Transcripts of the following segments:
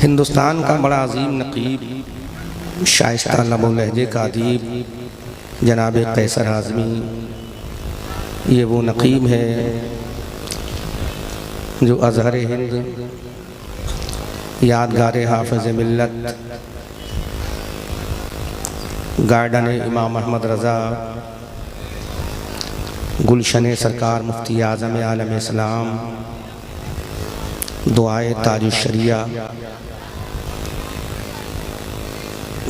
हिंदुस्तान का बड़ा अजीम नकीब, शाइस्ता लबो लहजे का अदीब जनाब कैसर आज़मी, ये वो नकीब है जो अज़हर हिंद, यादगार हाफ़िज़ मिल्लत, गार्डन इमाम अहमद रज़ा, गुलशन सरकार मुफ्ती आज़म आलम इस्लाम, दुआए ताजुश्शरिया,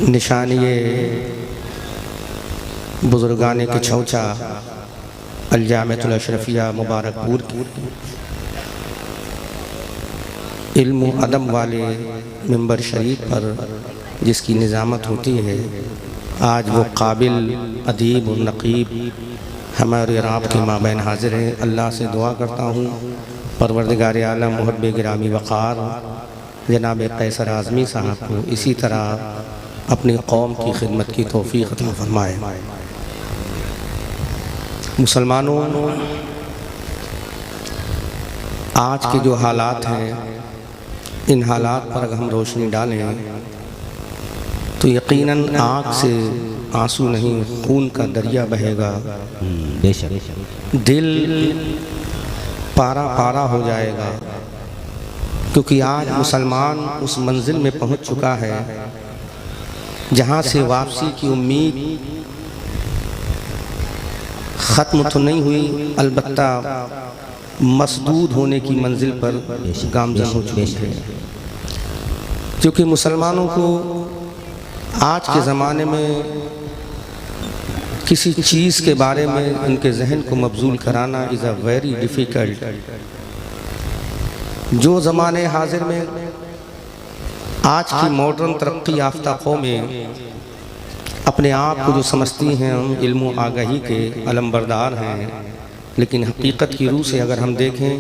निशानिए बुज़ुर्गाने के छौचा अल-जामिअतुल अशरफिया मुबारकपुर की इल्म अदब वाले मिंबर शरीफ पर जिसकी निज़ामत होती है, आज वो काबिल अदीब और नकीब हमारे राब के माबैन हाजिर हैं। अल्लाह से दुआ करता हूँ परवरदिगार आलम मुहब्बे गिरामी वक़ार जनाब कैसर आज़मी साहब को इसी तरह अपनी कौम की खिदमत की तौफ़ीक़ अता फ़रमाए। मुसलमानों, आज के जो हालात हैं, इन हालात पर अगर हम रोशनी डालें तो यकीनन आँख से आंसू नहीं खून का दरिया बहेगा, बेशक दिल पारा पारा हो जाएगा, क्योंकि आज मुसलमान उस मंजिल में पहुंच चुका है जहां से वापसी की उम्मीद ख़त्म तो नहीं हुई, अलबत्ता मसदूद होने की मंजिल पर गामज़न हो चुकी है। क्योंकि मुसलमानों को आज के ज़माने में किसी चीज़ के बारे में उनके जहन को मबजूल कराना इज़ अ वेरी डिफ़िकल्ट। जो ज़माने हाजिर में आज की मॉडर्न तरक्की याफ्ता कौमें अपने आप को जो समझती हैं हम इल्म आगाही के अलमबरदार हैं, लेकिन हकीकत की रूह से अगर हम देखें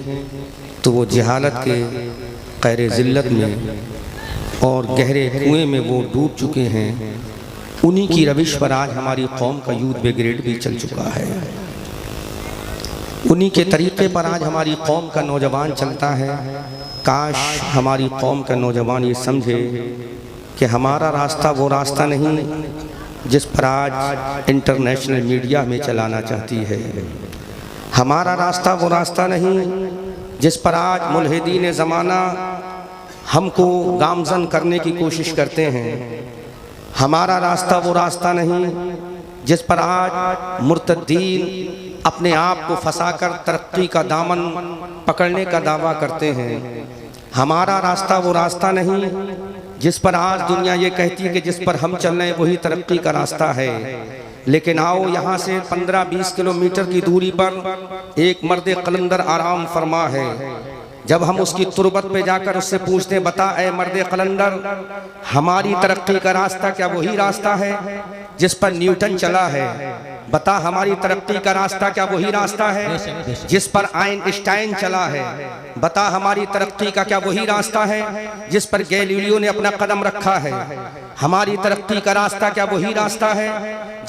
तो वो जहालत के क़ैर ज़िल्लत में और गहरे कुएं में वो डूब चुके हैं। उन्हीं की रविश पर आज हमारी कौम का यूथ ब्रिगेड भी चल चुका है, उन्हीं के तरीक़े पर आज हमारी कौम का नौजवान चलता है। काश हमारी कौम का नौजवान ये समझे कि हमारा रास्ता वो रास्ता नहीं जिस पर आज इंटरनेशनल मीडिया हमें चलाना चाहती है, हमारा रास्ता वो रास्ता नहीं जिस पर आज मुल्हिदीन ज़माना हमको गामज़न करने की कोशिश करते हैं, हमारा रास्ता वो रास्ता नहीं जिस पर आज मुर्तद्दीन अपने आप को फंसाकर तरक्की का दामन पकड़ने का दावा करते हैं, हमारा रास्ता वो रास्ता नहीं जिस पर आज दुनिया ये कहती है कि जिस पर हम चल रहे हैं वही तरक्की का रास्ता है। लेकिन आओ यहाँ से 15-20 किलोमीटर की दूरी पर एक मर्द कलंदर आराम फरमा है। जब हम उसकी तुरबत पे जाकर उससे पूछते हैं, बता ऐ मर्द कलंदर, हमारी तरक्की का रास्ता क्या वही रास्ता है जिस पर न्यूटन चला है? बता हमारी तरक्की का रास्ता क्या वही रास्ता है जिस पर आइंस्टाइन चला है? बता हमारी तरक्की का क्या वही रास्ता है जिस पर गैलीलियो ने अपना कदम रखा है? हमारी तरक्की का रास्ता क्या वही रास्ता है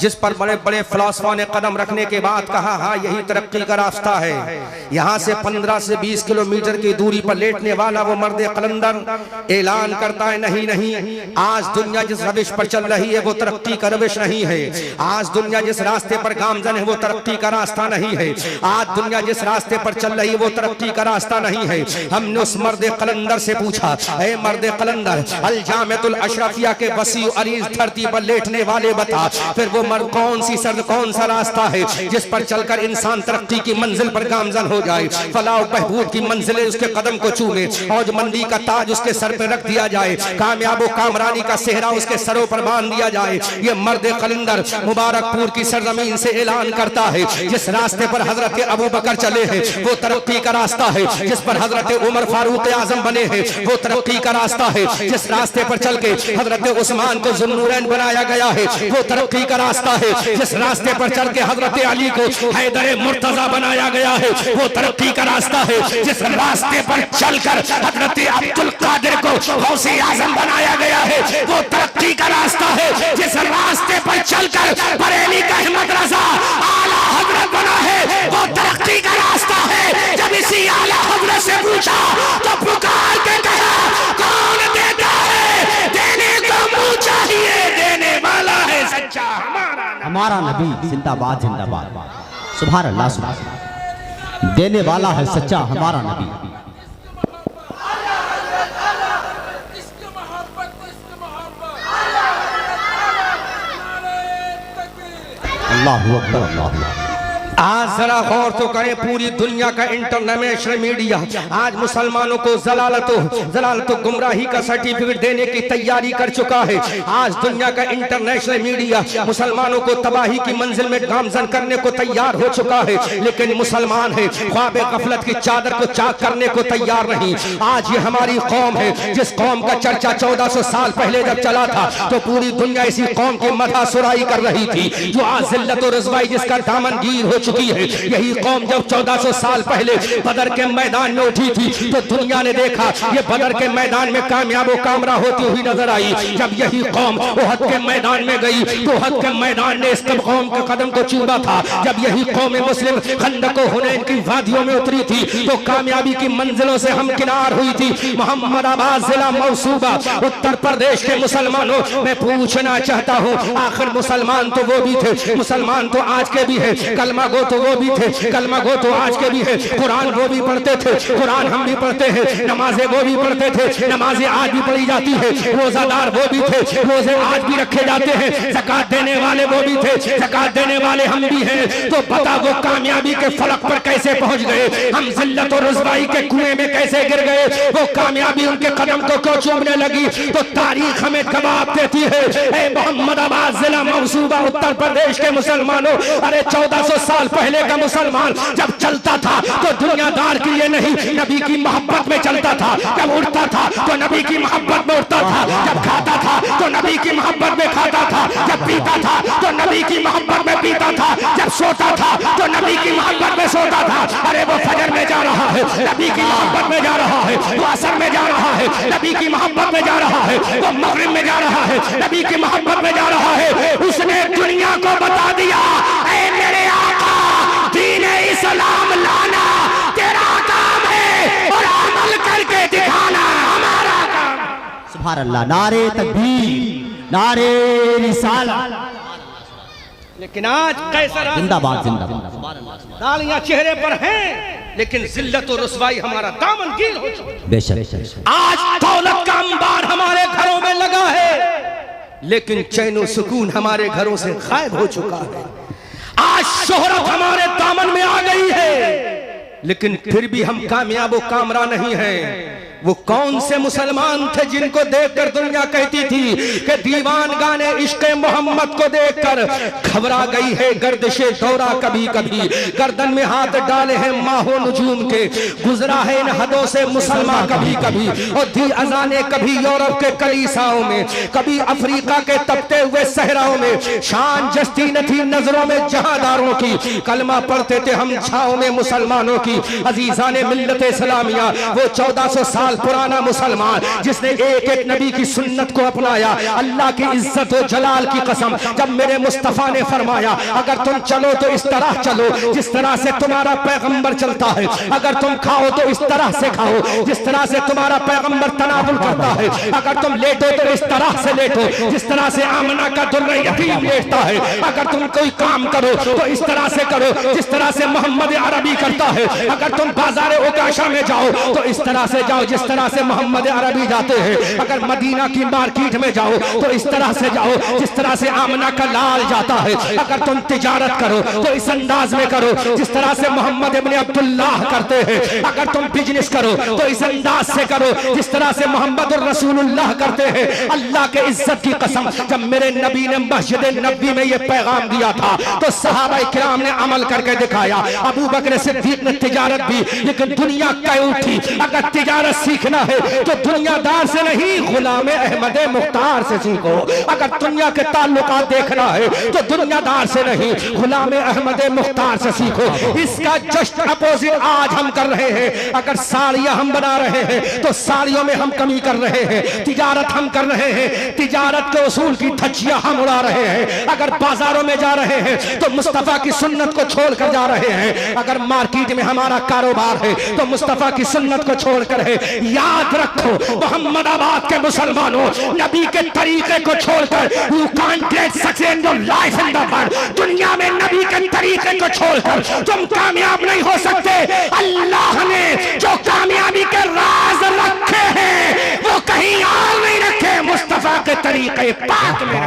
जिस पर बड़े बड़े फिलोसफा ने कदम रखने के बाद कहा हाँ यही तरक्की का रास्ता है? यहाँ से 15 से 20 किलोमीटर की दूरी पर लेटने वाला वो मर्द कलंदर ऐलान करता है, नहीं नहीं, आज दुनिया जिस रविश पर चल रही है वो तरक्की का रविश नहीं है। आज दुनिया जिस रास्ते पर गामज़न है वो तरक्की का रास्ता नहीं है। आज दुनिया जिस रास्ते पर चल रही है वो तरक्की का रास्ता नहीं है। हमने उस मर्द कलंदर से पूछा, ऐ मर्द कलंदर, अल-जामिअतुल अशरफिया के वसी अरीज धरती पर लेटने वाले बता, फिर वो मर्द कौन सा रास्ता है जिस पर चलकर इंसान तरक्की की मंजिल पर गामज़न हो जाए, फलाह बहबूद की मंजिलें उसके कदम को चूमे, औज मंदी का ताज उसके सर पर रख दिया जाए, कामयाबो कामरानी का सेहरा उसके सरों पर बांध दिया जाए। ये मर्द कलंदर मुबारकपुर की सरजमीन से ऐलान करता है, जिस रास्ते पर हजरत अबू बकर चले हैं वो तरक्की का रास्ता है, जिस पर हजरत उमर फारूक आजम बने हैं वो तरक्की का रास्ता है, जिस रास्ते पर चल के हजरत उस्मान को ज़ुन्नूरैन बनाया गया है वो तरक्की का रास्ता है, जिस रास्ते पर चल के हजरत अली को हैदर मुर्तजा बनाया गया है वो तरक्की का रास्ता है, जिस रास्ते पर चलकर हजरत अब्दुल कादिर को गौसे आजम बनाया गया है वो तरक्की का रास्ता है, जिस रास्ते पर चलकर बरेली का अहमद रजा आला हजरत बना है वो तरक्की का रास्ता है। जब इसी आला हजरत से पूछा तो पुकार के कहा, कौन देता हमारा नबी जिंदाबाद जिंदाबाद। सुभान अल्लाह सुभान अल्लाह। देने वाला है सच्चा हमारा नबी। अल्लाहु अकबर अल्लाहु अकबर। आज जरा गौर तो करें, पूरी दुनिया का इंटरनेशनल मीडिया आज मुसलमानों को जलालतो गुमराही का सर्टिफिकेट देने की तैयारी कर चुका है। आज दुनिया का इंटरनेशनल मीडिया मुसलमानों को तबाही की मंजिल में गामजन करने को तैयार हो चुका है, लेकिन मुसलमान है ख्वाब गफलत की चादर को चाक करने को तैयार नहीं। आज ये हमारी कौम है जिस कौम का चर्चा 1400 साल पहले जब चला था तो पूरी दुनिया इसी कौम की मथा सुराई कर रही थी, जो आज जिल्लत और रुसवाई जिसका दामन गिर हो चुकी है। यही कौम जब 1400 साल पहले बदर के मैदान में उठी थी तो दुनिया ने देखा ये बदर के मैदान में कामयाब व कामरा होती हुई नजर आई। जब यही कौम उहद के मैदान में गई तो उहद के मैदान ने इस कौम के कदम को चूमा था। जब यही कौम मुस्लिम खंदक व हुनैन की वादियों में उतरी थी तो कामयाबी की मंजिलों से हमकिनार हुई थी। मोहम्मदाबाद जिला मौसूबा उत्तर प्रदेश के मुसलमानों, मैं पूछना चाहता हूँ, आखिर मुसलमान तो वो भी थे, मुसलमान तो आज के भी है, कलमा गो तो वो भी थे, कलमा गो तो आज के भी है, कुरान वो भी पढ़ते थे, कुरान हम भी पढ़ते हैं, नमाजें वो भी पढ़ते थे, नमाजें आज भी पढ़ी जाती है, रोजादार वो भी थे, रोजे आज भी रखे जाते हैं, ज़कात देने वाले वो भी थे, ज़कात देने वाले हम भी हैं। तो बता वो कामयाबी के फलक पर कैसे पहुंच गए, हम जिल्लत और रुसवाई के कुएं में कैसे गिर गए, वो कामयाबी उनके कदम को क्यों चूमने लगी। तो तारीख हमें जवाब देती है। मोहम्मदाबाद जिला मौसूबा उत्तर प्रदेश के मुसलमानों, अरे 1400 साल पहले का मुसलमान जब चलता था तो दुनियादार के लिए नहीं, नबी की मोहब्बत में चलता था। जब उठता था तो नबी की मोहब्बत में उठता था, जब खाता था तो नबी की मोहब्बत में खाता था, जब पीता था तो नबी की मोहब्बत में पीता था, जब सोता था तो नबी की मोहब्बत में सोता था। अरे वो फजर में जा रहा है, नबी की मोहब्बत में जा रहा है, वो असर में जा रहा है, नबी की मोहब्बत में जा रहा है, वो मगरिब में जा रहा है, नबी की मोहब्बत में जा रहा है। उसने दुनिया को बता दिया, ऐ मेरे आका दीन इस्लाम लाना तेरा काम है और अमल करके दिखाना हमारा काम। सुभान अल्लाह। नारे तकबीर, नारे रिसालत। लेकिन आज कैसा जिंदाबाद जिंदाबाद। तालियां चेहरे पर हैं, लेकिन जिल्लत और रुसवाई हमारा दामन गिर हो चुका है। बेशक आज दौलत का अंबार हमारे घरों में लगा है, लेकिन चैन सुकून हमारे घरों से गायब हो चुका है। आज शोहरत हमारे दामन में आ गई है, लेकिन फिर भी हम कामयाब व कामरा नहीं हैं। वो कौन से मुसलमान थे जिनको देखकर दुनिया कहती थी कि दीवान गाने इश्क़ मोहम्मद को देखकर घबरा गई है गर्दिशे दौरा, कभी कभी गर्दन में हाथ डाले हैं माहो नजूम के, गुजरा है इन हदों से मुसलमान कभी कभी, और दी अजाने कभी यूरोप के कलीसाओं में, कभी अफ्रीका के तपते हुए सहराओं में। शान जस्ती न थी नजरों में जहादारों की, कलमा पढ़ते थे हम छाओं में मुसलमानों की। अजीजाने मिल्लत इस्लामिया, वो 1400 साल पुराना मुसलमान जिसने एक एक नबी की सुन्नत को अपनाया। अल्लाह की इज्जत और जलाल की कसम, जब मेरे मुस्तफा ने फरमाया अगर तुम चलो तो इस तरह चलो जिस तरह से तुम्हारा पैगंबर चलता है, अगर तुम खाओ तो इस तरह से खाओ जिस तरह से तुम्हारा पैगंबर तनावुल करता है, अगर तुम लेटो तो इस तरह से लेटो जिस तरह से आमना का दुर्र यतीम लेटता है, अगर तुम कोई काम करो तो इस तरह से करो जिस तरह से मोहम्मद अरबी करता है, अगर तुम बाजार ओकाशा में जाओ तो इस तरह से जाओ जिस तरह से मोहम्मद अरबी जाते हैं, अगर मदीना की मार्केट में जाओ तो इस तरह से जाओ जिस तरह से आमना का लाल जाता है, अगर तुम तिजारत करो तो इस अंदाज में करो जिस तरह से मोहम्मद इब्ने अब्दुल्लाह करते हैं, अगर तुम बिजनेस करो तो इस अंदाज से करो जिस तरह से मोहम्मद रसूलुल्लाह करते हैं। अल्लाह के इज्जत की कसम, जब मेरे नबी ने मस्जिद नबी में ये पैगाम दिया था तो सहाबा किराम ने अमल करके दिखाया। अबू बकर सिद्दीक ने तिजारत भी, लेकिन दुनिया क्या उठी, अगर तिजारत सीखना है तो दुनियादार से नहीं गुलाम अहमद मुख्तार से सीखो, अगर दुनिया के ताल्लुकात देखना है तो दुनियादार से नहीं गुलाम अहमद मुख्तार से सीखो। इसका जस्ट अपोजिट आज हम कर रहे हैं। अगर साड़ियां हम बना रहे हैं तो साड़ियों में हम कमी कर रहे हैं, तिजारत हम कर रहे हैं, तिजारत के उसूल की धज्जियां हम उड़ा रहे हैं। अगर बाजारों में जा रहे हैं तो मुस्तफा की सुन्नत को छोड़कर जा रहे हैं, अगर मार्केट में हमारा कारोबार है तो मुस्तफा की सुन्नत को छोड़कर है, याद रखो मोहम्मदाबाद के मुसलमानों, नबी के तरीके को छोड़कर you can't get success in your life in the world. दुनिया में नबी के तरीके को छोड़कर तुम कामयाब नहीं हो सकते। अल्लाह ने जो कामयाबी के राज रखे हैं वो कहीं और नहीं रखे, मुस्तफा के तरीके पाक में।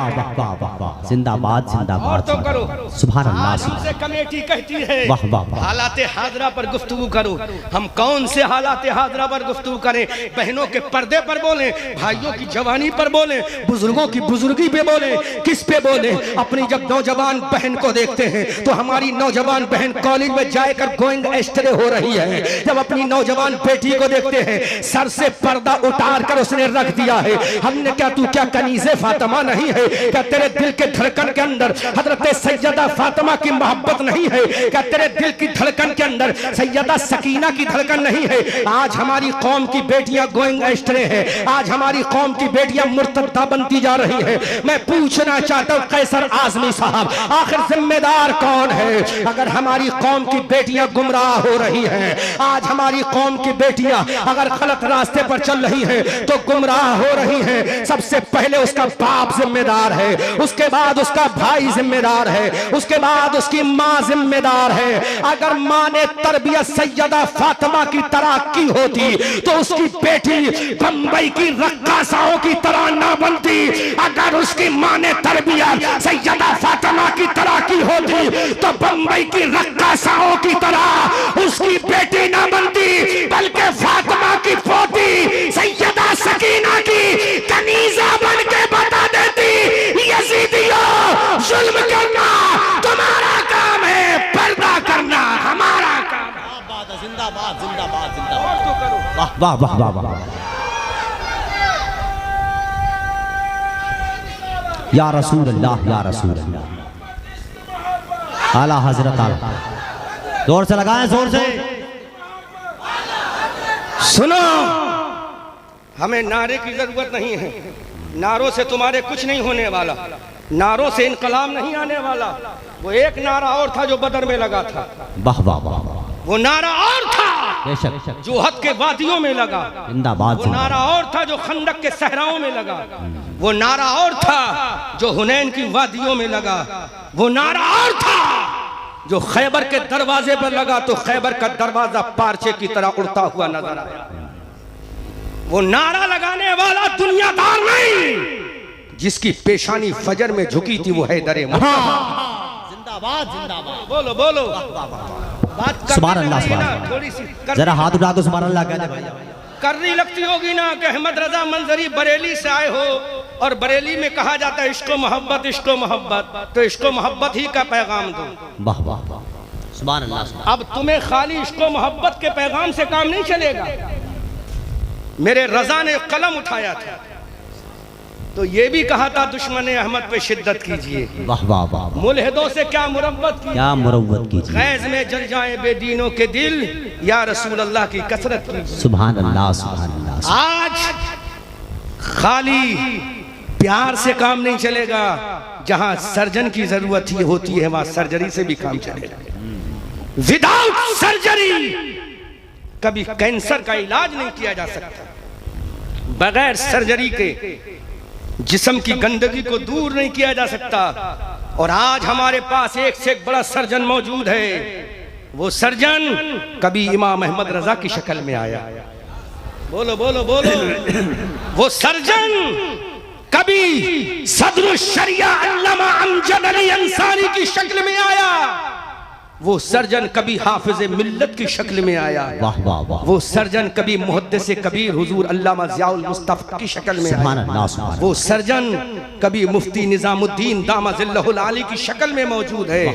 जिंदाबाद जिंदाबाद तो करो सुभान अल्लाह। हमसे कमेटी कहती है वाह वाह वाह। हालात हाजरा पर गुफ्तगू करो। हम कौन से हालात हाजरा पर गुफ्तगू करें? बहनों के पर्दे पर बोले, भाइयों की जवानी पर बोले, बुजुर्गों की बुजुर्गी पे बोले, किस पे बोले? अपनी जब नौजवान बहन को देखते हैं तो हमारी नौजवान बहन कॉलेज में जाकर गोइंग एस्ट्रे हो रही है। जब अपनी नौजवान बेटी को देखते हैं सर से पर्दा उतार कर उसने रख दिया है। हमने क्या, तू क्या कनीज़े फातिमा नहीं है? क्या तेरे दिल के धड़कन के अंदर हजरत सैयदा फातिमा की मोहब्बत नहीं है? क्या तेरे दिल की धड़कन के अंदर सैयदा सकीना की धड़कन नहीं है? आज हमारी कौम की बेटियां गोइंग एस्ट्रे है, आज हमारी कौम की बेटियां मुर्तद्दा बनती जा रही है। मैं पूछना चाहता हूं कैसर आजमी साहब, आखिर जिम्मेदार कौन है अगर हमारी कौम की बेटियां गुमराह हो रही हैं? आज हमारी कौम की बेटियां अगर गलत रास्ते पर चल रही हैं तो गुमराह हो रही हैं। सबसे पहले उसका बाप जिम्मेदार है, उसके बाद उसका भाई जिम्मेदार है, उसके बाद उसकी माँ जिम्मेदार है। अगर माँ ने तरबियत सैयदा फातिमा की तरह की होती तो उसकी बेटी बंबई की रक्कासाओं की तरह ना बनती। अगर उसकी माँ ने तरबियत सैयदा फातिमा की तरह की होती तो बंबई की रक्कासाओं की तरह उसकी बेटी ना बनती, बल्कि फातिमा की पोती सैयदा सकीना की कनीजा बन के बता देती, यजीदियों जुल्म करना तुम्हारा काम है, पर्दा करना हमारा काम है। जिंदाबाद जिंदाबाद जिंदाबाद। वाह वाह वाह वाह वाह। या रसूल अल्लाह या रसूल अल्लाह। आला हजरत आला। जोर से लगाएं, जोर से सुनो, हमें नारे की जरूरत नहीं है। नारों से तुम्हारे कुछ नहीं होने वाला, नारों से इनकलाब नहीं आने वाला। वो एक नारा और था जो बदर में लगा था। वाह वाह वाह। वो नारा और था बेशक जो हद के वादियों में लगा। जिंदाबाद। वो नारा और था जो खंदक के सहराओं में लगा। वो नारा और था जो हुनैन की वादियों में लगा। वो नारा और था जो खैबर के दरवाजे पर लगा तो खैबर का दरवाजा पारचे की तरह उड़ता हुआ नजर आया। वो नारा लगाने वाला दुनियादार नहीं, जिसकी पेशानी फजर में झुकी थी वो हैदर जिंदाबाद जिंदाबाद। बोलो बोलो बात सुभान अल्लाह सुभान अल्लाह। थोड़ी सी जरा हाथ उठा दो सुभान अल्लाह कह दे भाई। करनी लगती होगी ना कि अहमद रजा मंजरी बरेली से आए हो और बरेली में कहा जाता है इश्को मोहब्बत, इश्को मोहब्बत, तो इश्को मोहब्बत ही का पैगाम दो। वाह वाह वाह सुभान अल्लाह। अब तुम्हें खाली इश्को मोहब्बत के पैगाम से काम नहीं चलेगा। मेरे रजा ने कलम उठाया था तो ये भी कहा था दुश्मन अहमद पे शिद्दत कीजिए। वाह वाह वाह। मुल्हिदों से क्या मुरव्वत की, क्या मुरव्वत कीजिए। गैज में जल जाए बेदीनों के दिल, या रसूल अल्लाह की कसरत कीजिए। सुभान अल्लाह सुभान अल्लाह। आज खाली प्यार से काम नहीं चलेगा, जहां सर्जन की जरूरत ही होती है वहां सर्जरी से भी काम चलेगा। विदाउट सर्जरी कभी कैंसर का इलाज नहीं किया जा सकता। बगैर सर्जरी के जिस्म की गंदगी को दूर नहीं किया जा सकता। और आज हमारे पास एक से एक बड़ा सर्जन मौजूद है। वो सर्जन कभी इमाम अहमद रजा की शक्ल में आया। बोलो बोलो बोलो। वो सर्जन कभी सदरुल शरिया अल्लामा अमजद अली अंसारी की शक्ल में आया। वो सर्जन कभी हाफिज मिल्लत की शक्ल में आया। वाह वाह वाह। वो सर्जन कभी मुहद्दिस कबीर हुजूर अल्लामा ज़ियाउल मुस्तफ़ा की शक्ल में आया। वो सर्जन कभी मुफ्ती निजामुद्दीन दामा ज़िल्लहुल आली की शक्ल में मौजूद है।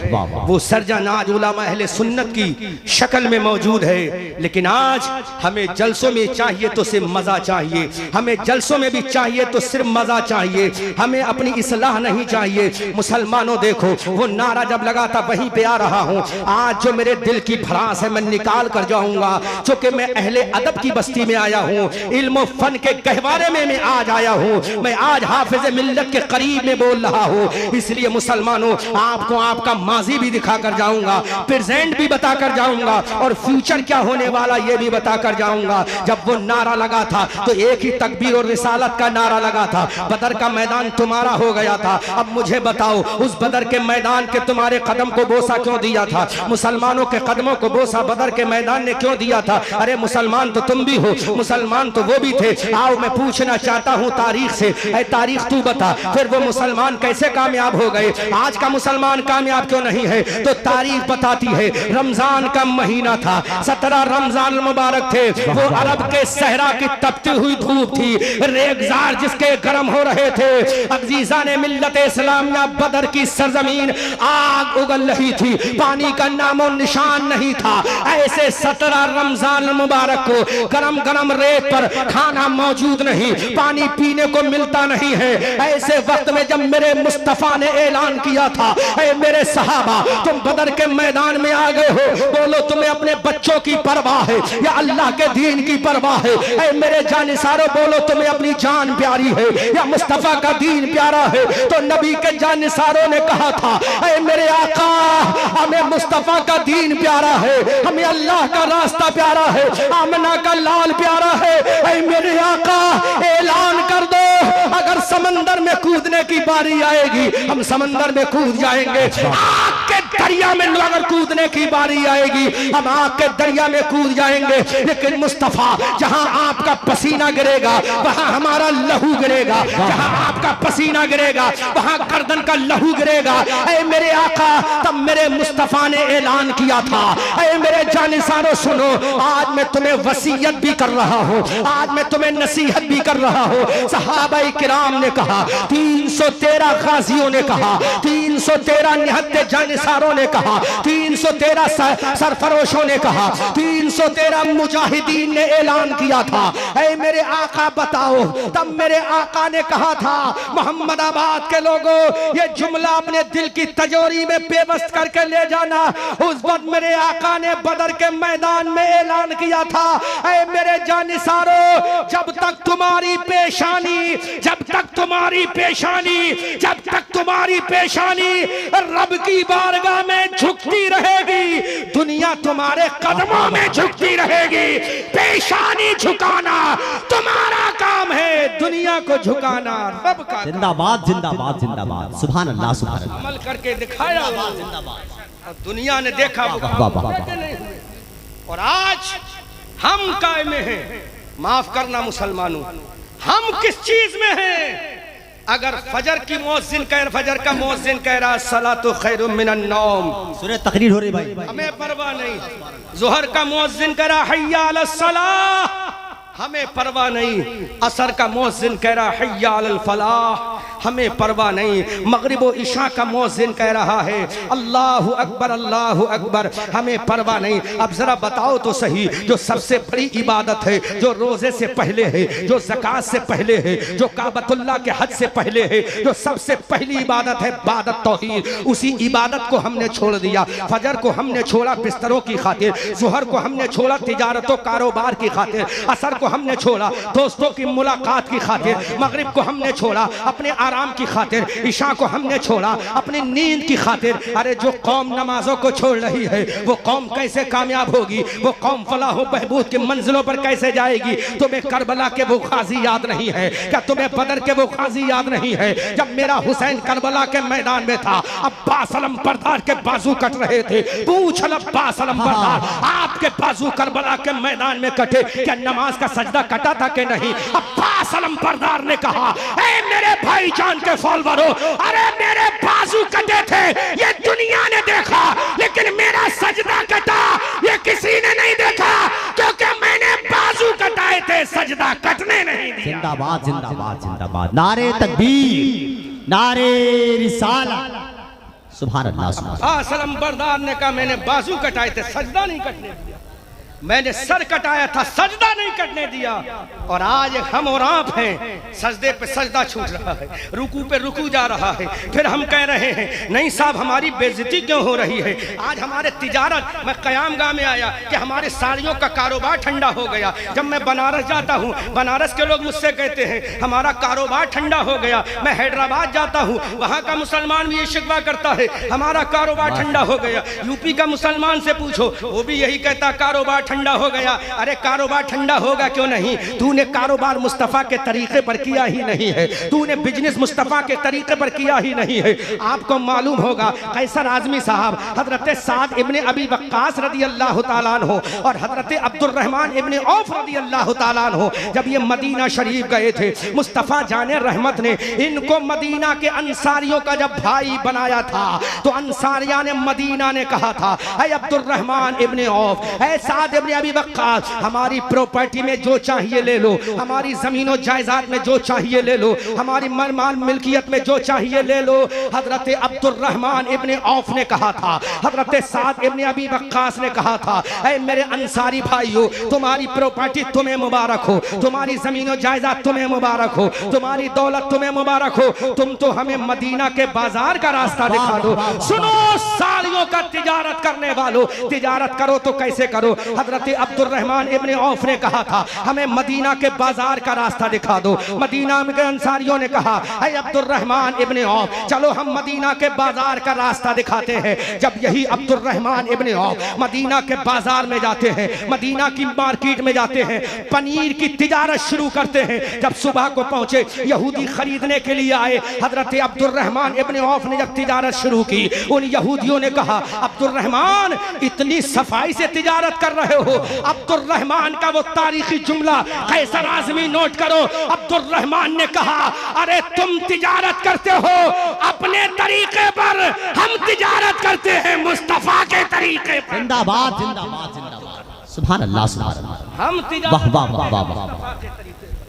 वो सर्जन आज उलमा अहले सुन्नत की शक्ल में मौजूद है। लेकिन आज हमें जलसों में चाहिए तो सिर्फ मजा चाहिए, हमें जलसों में भी चाहिए तो सिर्फ मजा चाहिए, हमें अपनी इस्लाह नहीं चाहिए। मुसलमानों देखो, वो नारा जब लगा था वहीं पे आ रहा हूँ, आज जो मेरे दिल की भड़ास है मैं निकाल कर जाऊंगा, चूंकि मैं अहले अदब की बस्ती में आया हूँ, इल्म फन के गहवारे में मैं आज आया हूँ, मैं आज हाफिज मिल्लत के करीब में बोल रहा हूँ। इसलिए मुसलमानों, आपको आपका माजी भी दिखा कर जाऊंगा, प्रेजेंट भी बता कर जाऊंगा, और फ्यूचर क्या होने वाला ये भी बता कर जाऊंगा। जब वो नारा लगा था तो एक ही तकबीर और रिसालत का नारा लगा था, बदर का मैदान तुम्हारा हो गया था। अब मुझे बताओ, उस बदर के मैदान के तुम्हारे कदम को बोसा क्यों दिया था? मुसलमानों के कदमों को बोसा बदर के मैदान ने क्यों दिया था? अरे मुसलमान तो तुम भी हो, मुसलमान तो वो भी थे। आओ मैं पूछना चाहता हूँ तारीख से, ऐ तारीख तू बता, फिर वो मुसलमान कैसे कामयाब हो गए? आज का मुसलमान कामयाब क्यों नहीं है? तो तारीख बताती है, रमजान का महीना था, 17 रमजान मुबारक थे, वो अरब के सहरा की तपती हुई धूप थी, रेगजार जिसके गर्म हो रहे थे, अजीजा ने मिल्लत इस्लामिया बदर की सरजमीन आग उगल रही थी, पानी का नामो निशान नहीं था। ऐसे 17 रमजान मुबारक को गरम गरम रेत पर खाना मौजूद नहीं, पानी पीने को मिलता नहीं है। ऐसे वक्त में जब मेरे मुस्तफा ने ऐलान किया था, ऐ मेरे सहाबा तुम बदर के मैदान में आ गए हो, बोलो तुम्हें अपने बच्चों की परवाह है या अल्लाह के दीन की परवाह है? ऐ मेरे जानिसारों, बोलो तुम्हें अपनी जान प्यारी है या मुस्तफा का दीन प्यारा है? तो नबी के जानिसारों ने कहा था, ऐ मेरे आका हमें मुस्तफा का दीन प्यारा है, हमें अल्लाह का रास्ता प्यारा है, आमना का लाल प्यारा है। ऐ मेरे आका ऐलान कर दो, अगर समंदर में कूदने की बारी आएगी हम समंदर में कूद जाएंगे, आग के दरिया में अगर कूदने की बारी आएगी हम आग के दरिया में कूद जाएंगे। लेकिन मुस्तफा, जहां आपका पसीना गिरेगा वहां हमारा लहू गिरेगा, जहां आपका पसीना गिरेगा वहां गर्दन का लहू गिरेगा। ऐ मेरे आका, तब मेरे मुस्तफा ने ऐलान किया था, ऐ मेरे जानिसारों सुनो, आज मैं तुम्हें वसीयत भी कर रहा हूं, आज मैं तुम्हें नसीहत भी कर रहा हूं। सहाबाए किराम ने कहा, 313 गाजियों ने कहा, 313 निहत्ते जानिसारों ने कहा, 313 सरफरोशों ने कहा, 313 मुजाहिदीन ने ऐलान किया था, ऐ मेरे आका बताओ। तब मेरे आका ने कहा था, मोहम्मदाबाद के लोगों ये जुमला अपने दिल की तजोरी में बेबस्त करके ले जाना। उस वक्त मेरे आका ने बदर के मैदान में ऐलान किया था, ऐ मेरे जानिसारों जब तक तुम्हारी पेशानी, जब तक तुम्हारी पेशानी, जब तक तुम्हारी पेशानी रब की बारगाह में झुकती रहेगी, दुनिया तुम्हारे कदमों में झुकती रहेगी। पेशानी झुकाना तुम्हारा काम है, दुनिया को झुकाना रब का। जिंदाबाद जिंदाबाद जिंदाबाद, सुभान अल्लाह सुभान अल्लाह। अमल करके दिखाया और दुनिया ने देखा और आज हम कायम हैं। माफ करना मुसलमानों, हम किस चीज में हैं? अगर फजर की मुअज्जिन कह, फजर का मुअज्जिन कह रहा सलातु खैरुम मिनन नौम, सूरह तकरीर हो रही भाई, हमें परवाह नहीं। जोहर का मुअज्जिन कह रहा हय्या अलस सलाह, हमें परवाह नहीं। असर का मुअज्जिन कह रहा हय्या अलल फलाह, हमें परवाह नहीं। मगरिब व इशा का मुअज्जिन कह रहा है अल्लाहु अकबर अल्लाहु अकबर, हमें परवाह नहीं। अब जरा बताओ तो सही, जो सबसे बड़ी इबादत है, जो रोजे से पहले है, जो ज़कात से पहले है, जो काबतुल्लाह के हज से पहले है, जो सबसे पहली इबादत है इबादत तौहीद, उसी इबादत को हमने छोड़ दिया। फजर को हमने छोड़ा बिस्तरों की खातिर, ज़ुहर को हमने छोड़ा तिजारतों कारोबार की खातिर, असर को हमने छोड़ा दोस्तों की मुलाकात की खातिर, मगरिब को हमने छोड़ा अपने आराम की खातिर, इशा को हमने छोड़ा अपनी नींद की खातिर। अरे जो कौम नमाजों को छोड़ रही है वो कौम कैसे कामयाब होगी? वो कौम फलाह व बहबूद की मंजिलों पर कैसे जाएगी? तुम्हें करबला के वो गाजी याद नहीं है क्या? तुम्हें बदर के वो गाजी याद नहीं है जब मेरा हुसैन करबला के मैदान में था, अब्बास अलमबरदार के बाजू कट रहे थे? पूछ अब्बास अलमबरदार, आपके बाजू करबला के मैदान में कटे, क्या नमाज का सजदा कटा था कि नहीं? अब्बास अलमबरदार ने कहा, ए मेरे भाईजान के फॉलोअरों, अरे मेरे बाजू कटे थे ये दुनिया ने देखा, लेकिन मेरा सजदा कटा ये किसी ने नहीं देखा, क्योंकि मैंने बाजू कटाए थे, सजदा कटने नहीं दिया। जिंदाबाद जिंदाबाद जिंदाबाद, नारे तकबीर, नारे रिसालत, सुभान अल्लाह सुभान। अलमबरदार ने कहा मैंने बाजू कटाए थे, सजदा नहीं कटने दिया। मैंने सर कटाया था, सजदा नहीं करने दिया, और आज हम और आप हैं, सजदे पे सजदा छूट रहा है, रुकू पे रुकू जा रहा है, फिर हम कह रहे हैं नहीं साहब हमारी बेइज्जती क्यों हो रही है। आज हमारे तिजारत, मैं कयाम गाह में आया कि हमारे साड़ियों का कारोबार ठंडा हो गया। जब मैं बनारस जाता हूँ, बनारस के लोग मुझसे कहते हैं हमारा कारोबार ठंडा हो गया। मैं हैदराबाद जाता हूँ, वहाँ का मुसलमान भी ये शिकवा करता है हमारा कारोबार ठंडा हो गया। यूपी का मुसलमान से पूछो, वो भी यही कहता कारोबार ठंडा हो गया। अरे कारोबार ठंडा होगा क्यों नहीं, तूने कारोबार मुस्तफ़ा के तरीके पर किया ही नहीं है, तूने बिजनेस मुस्तफ़ा के तरीके पर किया ही नहीं है। आपको मालूम होगा कैसर आज़मी साहब, हजरत साद इब्ने अबी वक्कास रदी अल्लाह तआला अन्हु और हजरत अब्दुर्रहमान इब्ने औफ रदी अल्लाह तआला अन्हु जब ये मदीना शरीफ गए थे, मुस्तफ़ा जाने रहमत ने इनको मदीना के अंसारियों का जब भाई बनाया था, तो अंसारिया ने मदीना ने कहा था ऐ अब्दुर्रहमान इब्ने औफ, ऐ साद इब्ने अबी वक्कास, हमारी प्रॉपर्टी में जो चाहिए ले लो, हमारी जमीनों जायदाद में जो चाहिए ले लो, हमारी माल मिल्कियत में जो चाहिए ले लो। हजरत अब्दुर्रहमान इब्ने औफ ने कहा था, हजरत साद इब्ने अबी वक्कास ने कहा था ऐ मेरे अंसारी भाइयों, तुम्हारी प्रॉपर्टी तुम्हें मुबारक हो, तुम्हारी जमीनों जायदाद तुम्हें मुबारक हो, तुम्हारी दौलत तुम्हें मुबारक हो, तुम तो हमें मदीना के बाजार का रास्ता दिखा दो। सुनो साड़ियों का तिजारत करने वालों, तिजारत करो तो कैसे करो। हजरत अब्दुर्रहमान इब्ने औफ ने कहा था हमें मदीना के बाजार का रास्ता दिखा दो। मदीना के अंसारियों ने कहा ऐ अब्दुर्रहमान इब्ने औफ, चलो हम मदीना के बाजार का रास्ता दिखाते हैं। जब यही अब्दुर्रहमान इब्ने औफ मदीना के बाजार में जाते हैं, मदीना की मार्केट में जाते हैं, पनीर की तिजारत शुरू करते हैं। जब सुबह को पहुंचे, यहूदी खरीदने के लिए आए, हजरत अब्दुर्रहमान इब्ने औफ ने जब तिजारत शुरू की, उन यहूदियों ने कहा अब्दुर्रहमान इतनी सफाई से तिजारत कर रहे हो। अब्दुर्रहमान का वो तारीखी जुमला कैसर आज़मी नोट करो। अब्दुर्रहमान ने कहा अरे तुम तिजारत करते हो अपने तरीके पर, हम तिजारत करते हैं मुस्तफा के तरीके पर। जिंदाबाद जिंदाबाद जिंदाबाद, सुभान अल्लाह सुभान अल्लाह, हम वाह वाह वाह वाह,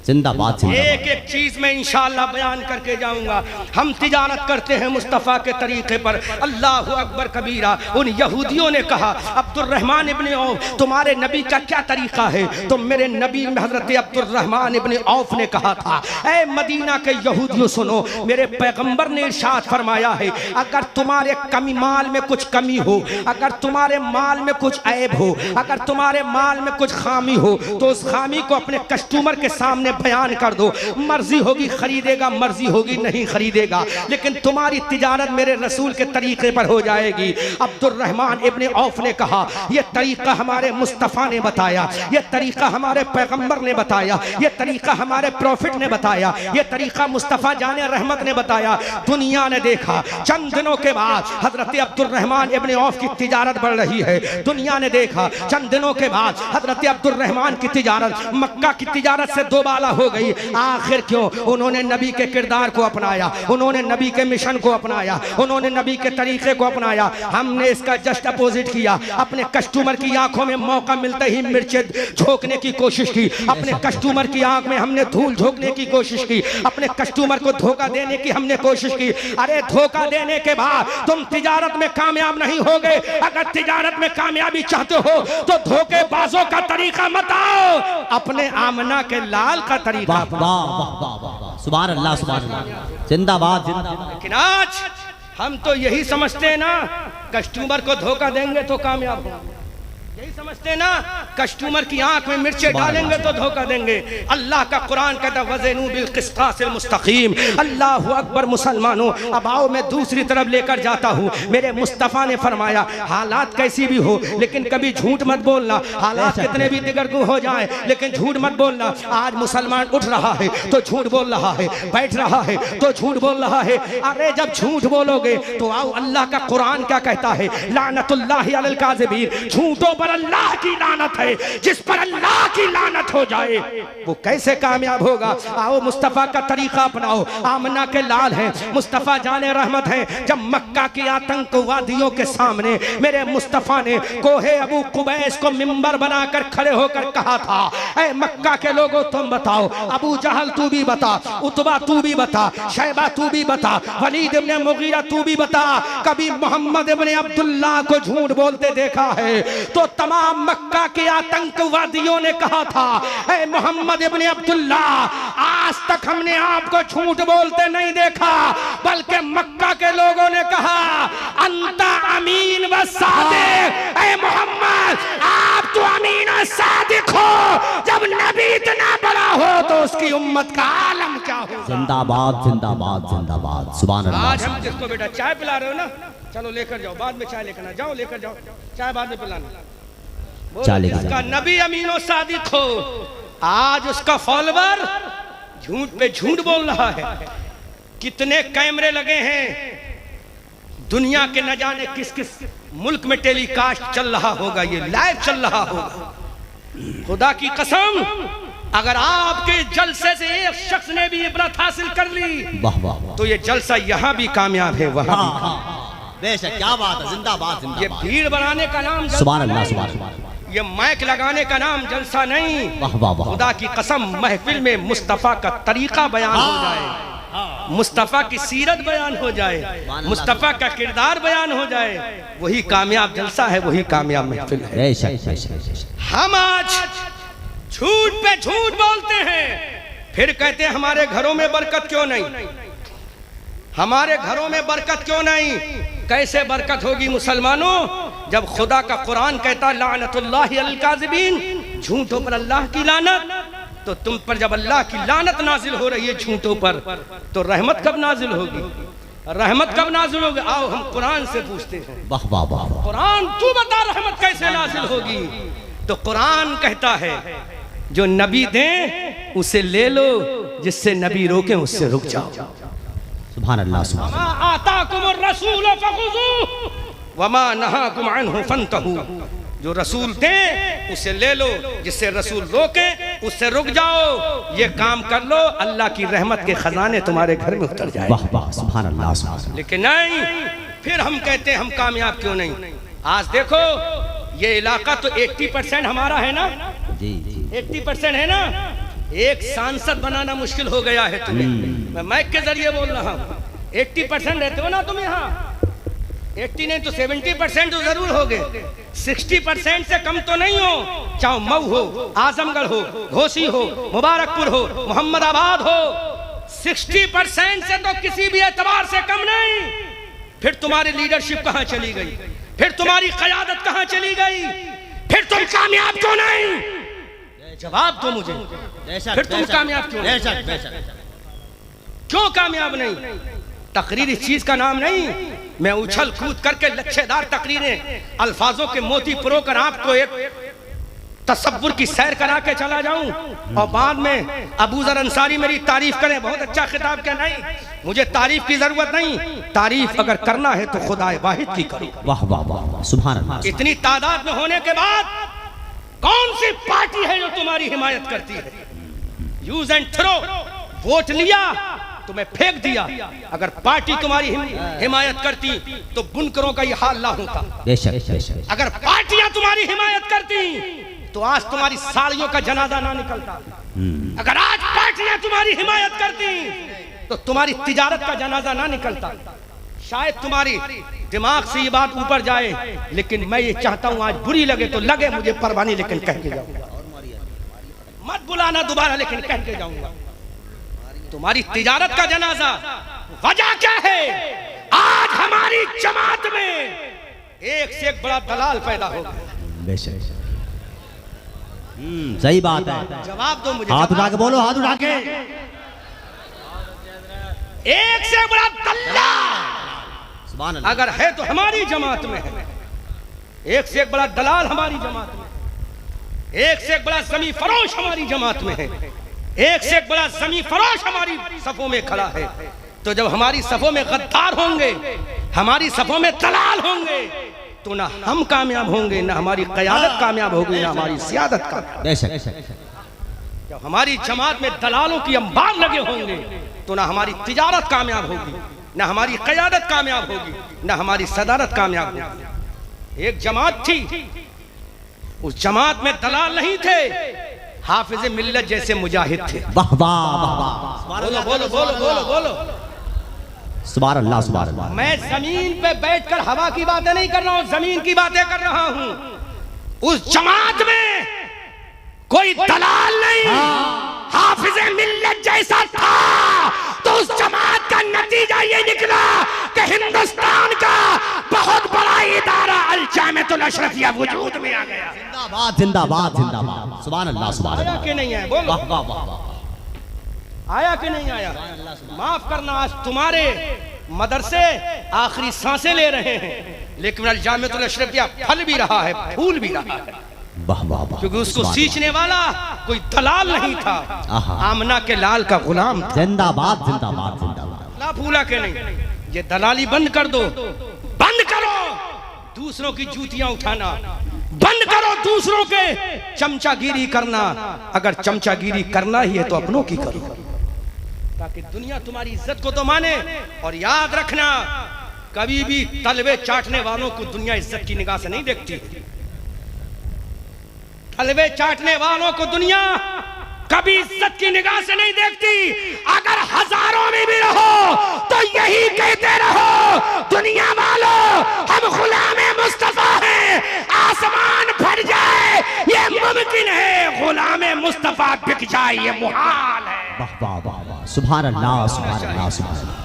जिंदाबाद जिंदाबाद। एक एक चीज में इंशाअल्लाह बयान करके जाऊंगा। हम तिजारत करते हैं मुस्तफ़ा के तरीके पर। अल्लाह अकबर कबीरा। उन यहूदियों ने कहा अब्दुर्रहमान इब्ने औफ तुम्हारे नबी का क्या तरीका है। तो मेरे नबी हजरत अब्दुर्रहमान इब्ने औफ ने कहा था ऐ मदीना के यहूदियों सुनो, मेरे पैगंबर ने इरशाद फरमाया है अगर तुम्हारे कमी माल में कुछ कमी हो, अगर तुम्हारे माल में कुछ ऐब हो, अगर तुम्हारे माल में कुछ खामी हो, तो उस खामी को अपने कस्टमर के सामने बयान कर दो। मर्जी होगी खरीदेगा, मर्जी होगी नहीं खरीदेगा, लेकिन तुम्हारी तिजारत मेरे रसूल के तरीके पर हो जाएगी। अब्दुर्रहमान इब्ने औफ ने कहा यह तरीका हमारे मुस्तफ़ा ने बताया, यह तरीका हमारे पैगंबर ने बताया, यह तरीका हमारे प्रॉफिट ने बताया, यह तरीका मुस्तफ़ा जाने रहमत ने बताया। दुनिया ने देखा, चंद दिनों के बाद हजरत अब्दुर्रहमान इब्ने औफ की तिजारत बढ़ रही है। दुनिया ने देखा, चंद दिनों के बाद हजरत अब्दुर्रहमान की तिजारत मक्का की तिजारत से दोबारा हो गई। आखिर क्यों? उन्होंने नबी के किरदार को अपनाया, उन्होंने नबी के मिशन को अपनाया, उन्होंने नबी के तरीके को अपनाया। हमने इसका जस्ट अपोजिट किया। अपने कस्टमर की आंखों में मौका मिलते ही मिर्चें झोंकने की कोशिश की, अपने कस्टमर की आंख में हमने धूल झोंकने की कोशिश की, अपने कस्टमर को धोखा देने की हमने कोशिश की। अरे धोखा देने के बाद तुम तिजारत में कामयाब नहीं होगे। अगर तिजारत में कामयाबी चाहते हो तो धोखेबाजों का तरीका मत आओ, अपने आमना के लाल का तरीका। वाह वाह वाह वाह, सुभान अल्लाह सुभान अल्लाह, जिंदाबाद जिंदाबाद। लेकिन आज हम तो यही समझते हैं ना कस्टमर को धोखा देंगे तो कामयाब होंगे, यही समझते ना कस्टमर की आंख में मिर्चें डालेंगे तो धोखा देंगे। अल्लाह का कुरान कहता है वज़नु बिल क़िस्तासिल मुस्तक़ीम। अल्लाह अकबर। मुसलमानों अब आओ मैं दूसरी तरफ लेकर जाता हूँ। मेरे मुस्तफ़ा ने फरमाया हालात कैसी भी हो लेकिन कभी झूठ मत बोलना, हालात कितने भी दिगरगू हो जाए लेकिन झूठ मत बोलना। आज मुसलमान उठ रहा है तो झूठ बोल रहा है, बैठ रहा है तो झूठ बोल रहा है। अरे जब झूठ बोलोगे तो आओ अल्लाह का कुरान क्या कहता है, लानतुल्लाहि अलल काज़िबीन, झूठों पर अल्लाह की लानत है। जिस पर अल्लाह की लानत हो जाए वो कैसे कामयाब होगा। आओ मुस्तफ़ा का तरीका अपनाओ। आमना के लाल हैं, मुस्तफ़ा जाने रहमत हैं। जब मक्का के आतंकवादियों के सामने मेरे मुस्तफ़ा ने कोहे अबू कुबैस को मिंबर बनाकर खड़े होकर कहा था ऐ मक्का के लोगों तुम बताओ, अबू जहल तू भी बता, उतबा तू भी बता, शैबा तू भी बता, वलीद इब्ने मुगीरा तू भी बता, कभी मोहम्मद इब्ने अब्दुल्लाह को झूठ बोलते देखा है तो तमाम मक्का के आतंकवादियों ने कहा था, ऐ मोहम्मद इब्न अब्दुल्ला, आज तक हमने आपको झूठ बोलते नहीं देखा, बल्कि मक्का के लोगों ने कहा अंता अमीन व सादिक, ऐ मोहम्मद आप तो अमीन और सादिक हो, जब नबी इतना बड़ा हो तो उसकी उम्मत का आलम क्या हो। जिंदाबाद जिंदाबाद जिंदाबाद, सुभान अल्लाह। आज हम जिसको बेटा चाय पिला रहे हो ना, चलो लेकर जाओ, बाद में चाय लेकर जाओ, लेकर जाओ चाय, बाद में पिलाना। चाय लेकर उसका नबी अमीन और सादिक हो, आज उसका फॉलोवर झूठ पे झूठ बोल रहा है। कितने कैमरे लगे हैं दुनिया के, न जाने किस किस मुल्क में टेलीकास्ट चल रहा होगा, ये लाइव चल रहा होगा। खुदा की कसम, अगर आपके जलसे से एक शख्स ने भी इबरत हासिल कर ली, वाह वाह, तो ये जलसा यहाँ भी कामयाब है, वहाँ भी। बेशक, क्या बात है, जिंदाबाद जिंदाबाद। ये भीड़ बनाने का नाम सुभान अल्लाह, सुभान अल्लाह। ये माइक लगाने का नाम जलसा नहीं। वाह वाह वाह, खुदा की कसम, महफिल में मुस्तफा का तरीका बयान हो जाए, मुस्तफा की सीरत बयान हो जाए, मुस्तफा का किरदार बयान हो जाए, वही कामयाब जलसा है, वही कामयाब महफिल है। बेशक बेशक। हम आज झूठ पे झूठ बोलते हैं, फिर कहते हैं हमारे घरों में बरकत क्यों नहीं, हमारे घरों में बरकत क्यों नहीं। कैसे बरकत होगी मुसलमानों, जब खुदा का कुरान कहता लानतुल्लाहि अलल काज़िबीन, झूठों पर अल्लाह की लानत। तो तुम पर जब अल्लाह की लानत नाजिल हो रही है झूठों पर, तो रहमत कब नाजिल होगी, रहमत कब नाजिल होगी। आओ हम कुरान से पूछते हैं, वाह वाह वाह, कुरान तू बता रहमत कैसे नाजिल होगी। तो कुरान कहता है जो नबी दें उसे ले लो, जिससे नबी रोके उससे रुक जाओ। सुभान अल्लाह, सुभान अल्लाह। आताकुमुर रसूल फखुज़ू वमा नहाकुम अन्हु फंतहू, जो रसूल दे उसे ले लो, जिससे रसूल रोके उससे रुक जाओ। ये काम कर लो, अल्लाह की रहमत के खजाने तुम्हारे घर में उतर जाए। वाह वाह, सुभान अल्लाह, सुभान अल्लाह। लेकिन नहीं, फिर हम कहते हैं हम कामयाब क्यों नहीं। आज देखो ये इलाका तो 80% हमारा है ना, जी जी, 80% है ना। एक सांसद बनाना मुश्किल हो गया है तुम्हें, मैं माइक के जरिए बोल रहा हूँ। 80% रहते हो ना तुम यहाँ, 80 नहीं तो 70% तो जरूर हो गए। 60% से कम तो नहीं हो, चाहे मऊ हो, आजमगढ़ हो, घोसी हो, मुबारकपुर हो, मोहम्मदाबाद हो, 60% से तो किसी भी एतबार से कम नहीं। फिर तुम्हारी लीडरशिप कहाँ चली गई, फिर तुम्हारी क़यादत कहाँ चली गई, फिर तुम कामयाब क्यों नहीं। जवाब दो मुझे, फिर तुम कामयाब क्यों नहीं, क्यों कामयाब नहीं। तकरीर इस चीज का नाम नहीं, मैं उछल कूद करके लच्छेदार तकरीरें अल्फाजों के मोती परोकर आपको एक तसव्वुर की सैर करा के चला जाऊं, और बाद में अबू ज़र अंसारी मेरी तारीफ करें, बहुत अच्छा खिताब क्या। नहीं, मुझे तारीफ की जरूरत नहीं, तारीफ अगर करना है तो खुदाए वाहिद की करो। वाह वाह वाह, सुभान अल्लाह। इतनी तादाद में होने के बाद कौन सी पार्टी है जो तुम्हारी हिमायत करती है। यूज एंड थ्रो, वोट लिया तुम्हें फेंक दिया। अगर पार्टी तुम्हारी हिमायत करती तो बुनकरों का ये हाल ना होता। बेशक बेशक। अगर पार्टियां तुम्हारी हिमायत करती तो आज तुम्हारी साड़ियों का जनाजा ना निकलता। अगर आज पार्टियां तुम्हारी हिमायत करती तो तुम्हारी तिजारत का जनाजा ना निकलता। शायद तुम्हारी दिमाग से ये बात ऊपर जाए, लेकिन मैं ये चाहता हूं आज बुरी लगे तो लगे, मुझे परवाह नहीं, लेकिन कह के जाऊंगा। मत बुलाना दोबारा, लेकिन कह के जाऊंगा। तुम्हारी तिजारत का जनाजा, वजह क्या है। आज हमारी जमात में एक से एक बड़ा दलाल पैदा हो गया। बेशक, सही बात है। जवाब दो मुझे, हाथ उठा के बोलो, हाथ उठा के। एक से बड़ा दलाल सुभान अल्लाह। अगर है तो हमारी जमात में है। एक से एक बड़ा दलाल हमारी जमात में, एक से एक बड़ा जमी फरोश हमारी जमात में है, एक से एक बड़ा जमी फरोश हमारी सफों में खड़ा है। तो जब हमारी सफों में गद्दार होंगे, हमारी सफों में दलाल होंगे, तो ना हम कामयाब होंगे, ना हमारी क़यादत कामयाब होगी, ना हमारी सियादत कामयाब। बेशक। जब हमारी जमात में दलालों की अंबार लगे होंगे तो ना हमारी तिजारत कामयाब होगी, ना हमारी क़यादत कामयाब होगी, ना हमारी सदारत कामयाब होगी। एक जमात थी, उस जमात में दलाल नहीं थे, हाफिज़े मिल्लत जैसे मुजाहिद थे। वाह वाह वाह, बोलो बोलो बोलो बोलो बोलो। सुभान अल्लाह, सुभान अल्लाह। मैं जमीन पे बैठकर हवा की बातें नहीं कर रहा हूँ, जमीन की बातें कर रहा हूँ। उस जमात में कोई दलाल नहीं, हाफिज़े मिल्लत जैसा था, तो उस जमात का नतीजा ये निकला कि हिंदुस्तान का बहुत बड़ा इदारा अल जामिअतुल अशरफिया वजूद में आ गया। जिंदाबाद जिंदाबाद जिंदाबाद, सुभान अल्लाह सुभान अल्लाह। आया कि नहीं है? बोलो वाह वाह वाह वाह। आया कि नहीं आया? माफ करना, आज तुम्हारे मदरसे आखिरी सांसें ले रहे हैं, लेकिन अल जामिअतुल अशरफिया फल भी रहा है, फूल भी रहा है। वाह वाह वाह, क्योंकि उसको सींचने वाला कोई दलाल नहीं था, आमना के लाल का गुलाम था। जिंदाबाद जिंदाबाद जिंदाबाद। ला फूला के नहीं, ये दलाली बंद कर दो, बंद करो दूसरों की जूतियां उठाना, बंद करो दूसरों के चमचागिरी करना। अगर चमचागिरी करना ही है तो अपनों की करो, ताकि दुनिया तुम्हारी इज्जत को तो माने। और याद रखना, कभी भी तलवे चाटने वालों को दुनिया इज्जत की निगाह से नहीं देखती। तलवे चाटने वालों को दुनिया कभी इज्जत की निगाह से नहीं देखती। अगर हजारों में भी रहो तो यही कहते रहो, दुनिया वालों हम गुलामे मुस्तफा हैं, आसमान फट जाए ये मुमकिन है, गुलामे मुस्तफा बिक जाए ये मुहाल है। वाह वाह वाह वाह, सुभान अल्लाह सुभान अल्लाह सुभान अल्लाह।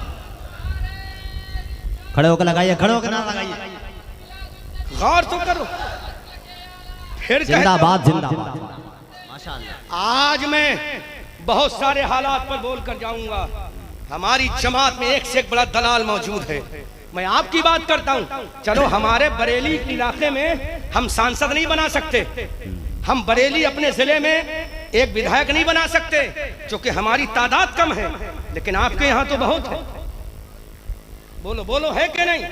खड़े होकर लगाइए, खड़े होकर ना लगाइए, गौर तो करो। फिर जिंदाबाद जिंदाबाद। माशाअल्लाह। आज मैं बहुत सारे हालात पर बोल कर जाऊंगा। हमारी जमात में एक से एक बड़ा दलाल मौजूद है। मैं आपकी बात करता हूं, चलो हमारे बरेली इलाके में हम सांसद नहीं बना सकते, हम बरेली अपने जिले में एक विधायक नहीं बना सकते क्योंकि हमारी तादाद कम है, लेकिन आपके यहाँ तो बहुत है। बोलो बोलो, है कि नहीं?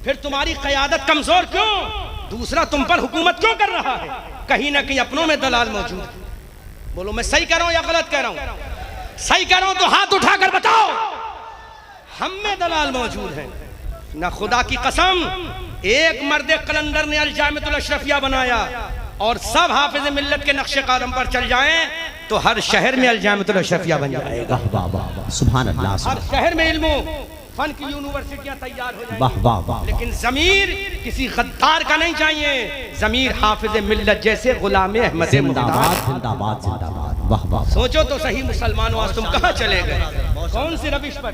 फिर तुम्हारी क़यादत कमजोर क्यों? दूसरा तुम पर हुकूमत क्यों कर रहा है? कहीं ना कहीं अपनों में दलाल मौजूद है। बोलो मैं सही कह रहा हूं या गलत कह रहा हूं? सही कह रहा हूं तो हाथ उठाकर बताओ। हम में दलाल मौजूद है ना। खुदा की कसम, एक मर्द कलंदर ने अल जामिअतुल अशरफिया बनाया और सब हाफिज़ मिल्लत के नक्शे कदम पर चल जाएं तो हर शहर में अल जामिअतुल अशरफिया बन जाएगा। वाह वाह वाह, सुभान अल्लाह। हर शहर में इल्मो फन की यूनिवर्सिटियां तैयार हो जाएंगी। वाह वाह वाह। लेकिन जमीर किसी गद्दार का नहीं चाहिए, जमीर हाफिज़ मिल्लत जैसे गुलाम अहमद जिंदाबाद जिंदाबाद जिंदाबाद। वाह वाह। सोचो तो सही मुसलमानों, आज तुम कहां चले गए? कौन सी रविश पर?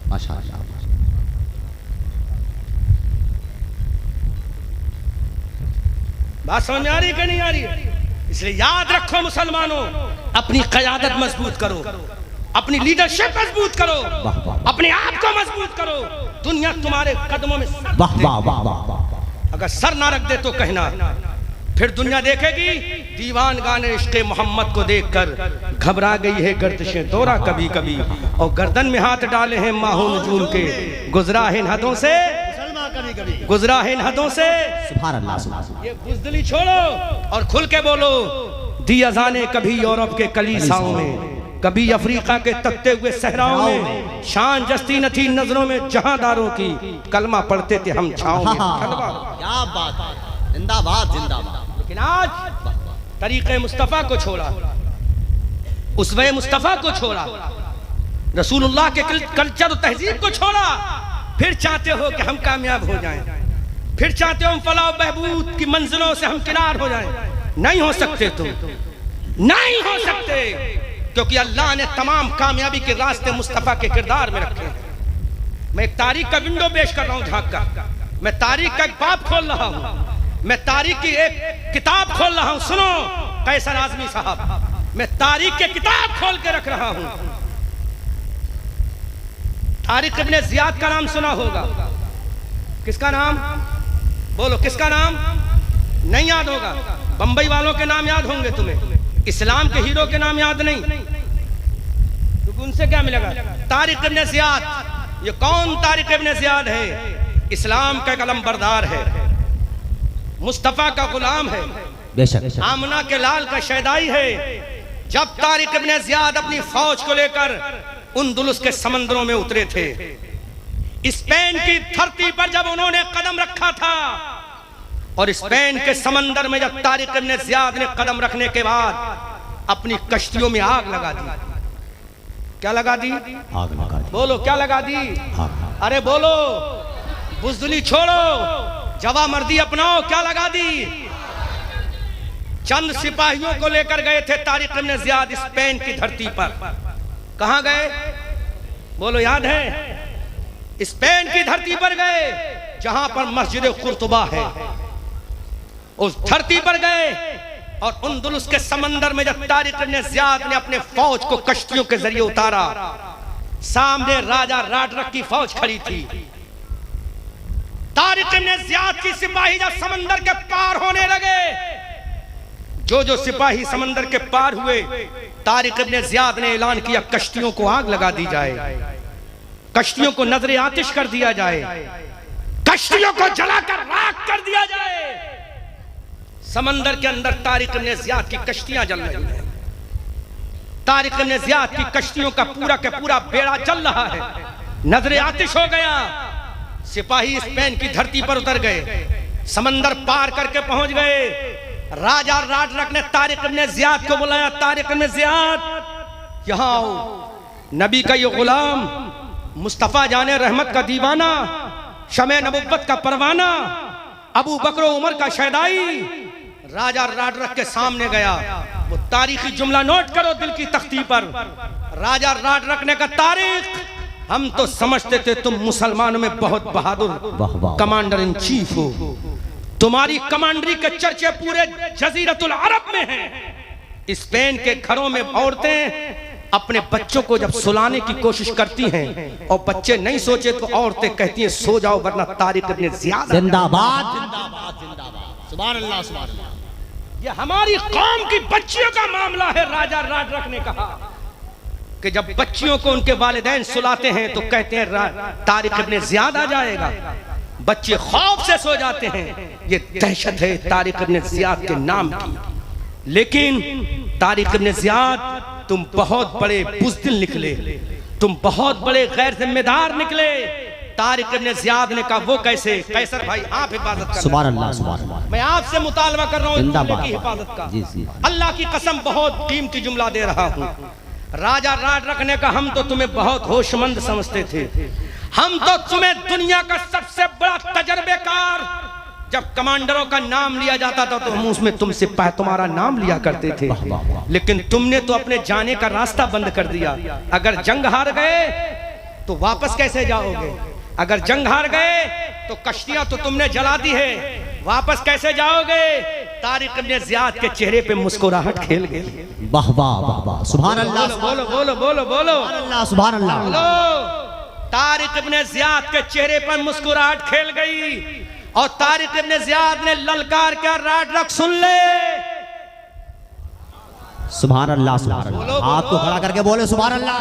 माशाअल्लाह। बात समझ में आ रही कि नहीं आ रही? इसलिए याद रखो मुसलमानों, अपनी क़यादत मजबूत करो, अपनी लीडरशिप मजबूत करो, अपने आप को मजबूत करो। दुनिया तुम्हारे कदमों में वाह वाह वाह वाह। अगर सर ना रख दे तो कहना, फिर दुनिया देखेगी दीवान गाने इश्क़े मोहम्मद को देखकर घबरा गई है गर्दिशें दौरा कभी कभी, और गर्दन में हाथ डाले हैं माहो नजूम के, गुजरा है इन हदों से, गुजरा है इन हदों से। सुभान अल्लाह सुभान अल्लाह। ये बुज़दिली छोड़ो और खुल के बोलो। दी अज़ाने कभी यूरोप के कलीसाओं में, कभी अफ्रीका के तकते हुए सहराओं में, शान जस्ती न थी नजरों में जहांदारों की, कलमा पढ़ते थे हम छाओं में। क्या बात है, जिंदाबाद जिंदाबाद। लेकिन आज तरीक़े मुस्तफ़ा को छोड़ा, उसवे मुस्तफ़ा को छोड़ा, रसूलुल्लाह के कल्चर और तहजीब को छोड़ा, फिर चाहते हो कि हम कामयाब हो जाएं, फिर चाहते हो हम फलाह बहबूद की मंजिलों से हम किनार हो जाएं। नहीं हो सकते, तुम नहीं हो सकते, क्योंकि अल्लाह ने तमाम कामयाबी के रास्ते मुस्तफ़ा के किरदार में रखे हैं। मैं एक तारीख का विंडो पेश कर रहा हूं, झांक कर। मैं तारीख का एक बाब खोल रहा हूं, मैं तारीख की एक किताब खोल रहा हूं। सुनो कैसर आज़मी साहब, मैं तारीख की किताब खोल के रख रहा हूं। तारिक इब्ने ज़ियाद का नाम सुना होगा। किसका नाम? बोलो किसका नाम? नहीं याद होगा? बंबई वालों के नाम याद होंगे तुम्हें, इस्लाम के हीरो के नाम याद नहीं, क्योंकि उनसे क्या मिलेगा? Tariq Ibn Ziyad. ये कौन तारिक इब्ने ज़ियाद है? इस्लाम का कलम बरदार है, मुस्तफ़ा का गुलाम है, बेशक आमना के लाल का शहदाई है। जब तारिक इब्ने ज़ियाद अपनी फौज को लेकर उंदुलुस के समंदरों में उतरे थे, स्पेन की धरती पर जब उन्होंने कदम रखा था, और स्पेन के समंदर में जब तारिक इब्ने ज़ियाद ने कदम रखने के बाद अपनी कश्तियों में आग लगा दी। क्या लगा दी? आग लगा दी। बोलो क्या लगा दी? आग। अरे बोलो, बुज़दिली छोड़ो, जवामर्दी अपनाओ, क्या लगा दी? चंद सिपाहियों को लेकर गए थे तारिक इब्न ज़ियाद स्पेन की धरती पर। कहां गए बोलो, याद है? स्पेन की धरती पर गए जहां पर मस्जिद कुर्तुबा है। उस धरती पर गए और अंदलुस के समंदर में जब तारिक इब्न ज़ियाद ने अपने फौज को कश्तियों के जरिए उतारा, सामने राजा राडरक की फौज खड़ी थी। तारिक इब्न ज़ियाद की सिपाही जब समंदर के पार होने लगे, जो सिपाही समंदर के पार हुए, तारिक इब्न ज़ियाद ने ऐलान किया कश्तियों को आग लगा दी जाए, कश्तियों को नजरे आतिश कर दिया जाए, कश्तियों को जलाकर राख कर दिया जाए। समंदर के अंदर तारिक इब्न ज़ियाद की कश्तियां जल रही हैं। तारिक इब्न ज़ियाद की कश्तियों का पूरा बेड़ा जल रहा है, नजरे आतिश हो गया। सिपाही स्पेन की धरती पर उतर गए, समंदर पार करके पहुंच गए। राजा राडरक ने तारिक इब्न ज़ियाद को बुलाया, तारिक इब्न ज़ियाद यहां आओ। नबी का ये गुलाम, मुस्तफा जाने रहमत का दीवाना, शमे नबुव्वत का परवाना, अबू बकर उमर का शहदाई राजा राडरक के सामने गया। वो तारीखी जुमला नोट करो दिल की तख्ती पर। राजा राडरक ने कहा, तारिक, हम तो समझते थे तुम मुसलमानों में बहुत बहादुर कमांडर इन चीफ हो, तुम्हारी कमांडरी के चर्चे पूरे जजीरतुल अरब में हैं। स्पेन के घरों में औरतें अपने बच्चों को जब सुलाने की कोशिश करती हैं और बच्चे नहीं सोचे तो औरतें कहती हैं सो जाओ वरना तारिक इब्न ज़ियाद जिंदाबाद जिंदाबाद जिंदाबाद, सुभान अल्लाह सुभान अल्लाह। ये हमारी कौम की बच्चियों का मामला है। राजा राडरक ने कहा कि जब बच्चियों को उनके वालिदैन सुलाते हैं तो कहते हैं तारिक इब्न ज़ियाद आ जाएगा, बच्चे खौफ से सो जाते हैं। ये दहशत है तारिक इब्न ज़ियाद के नाम की। लेकिन तारिक इब्न ज़ियाद, तुम बहुत बड़े बुज़दिल निकले, तुम बहुत बड़े गैर जिम्मेदार निकले। तारिक इब्न ज़ियाद ने कहा, वो कैसे? कैसर भाई आप हिफाजत कर, सुभान अल्लाह सुभान अल्लाह। मैं आपसे मुतालबा कर रहा हूँ की हिफाजत का। अल्लाह की कसम बहुत कीमती जुमला दे रहा हूँ। राजा राडरक ने कहा, हम तो तुम्हें बहुत होशमंद समझते थे, हम तो तुम्हें दुनिया का सबसे बड़ा तजर्बेकार, जब कमांडरों का नाम लिया जाता था तो हम उसमें तुमसे तुम्हारा नाम लिया करते थे, लेकिन तुमने तो अपने जाने का रास्ता बंद कर दिया। अगर जंग हार गए तो वापस कैसे जाओगे? अगर जंग हार गए तो कश्तियां तो तुमने जला दी है, वापस कैसे जाओगे? तारिक इब्न ज़ियाद के चेहरे पे मुस्कुराहट खेल गई। वाह वाह वाह वाह, सुभान अल्लाह, बोलो बोलो बोलो बोलो, सुभान अल्लाह सुभान अल्लाह। तारिक इब्न ज़ियाद के चेहरे पर मुस्कुराहट खेल गई और तारिक इब्न ज़ियाद ने ललकार क्या, राडरक सुन ले। सुभान अल्लाह सुभान अल्लाह, हाथ को खड़ा करके बोले सुभान अल्लाह।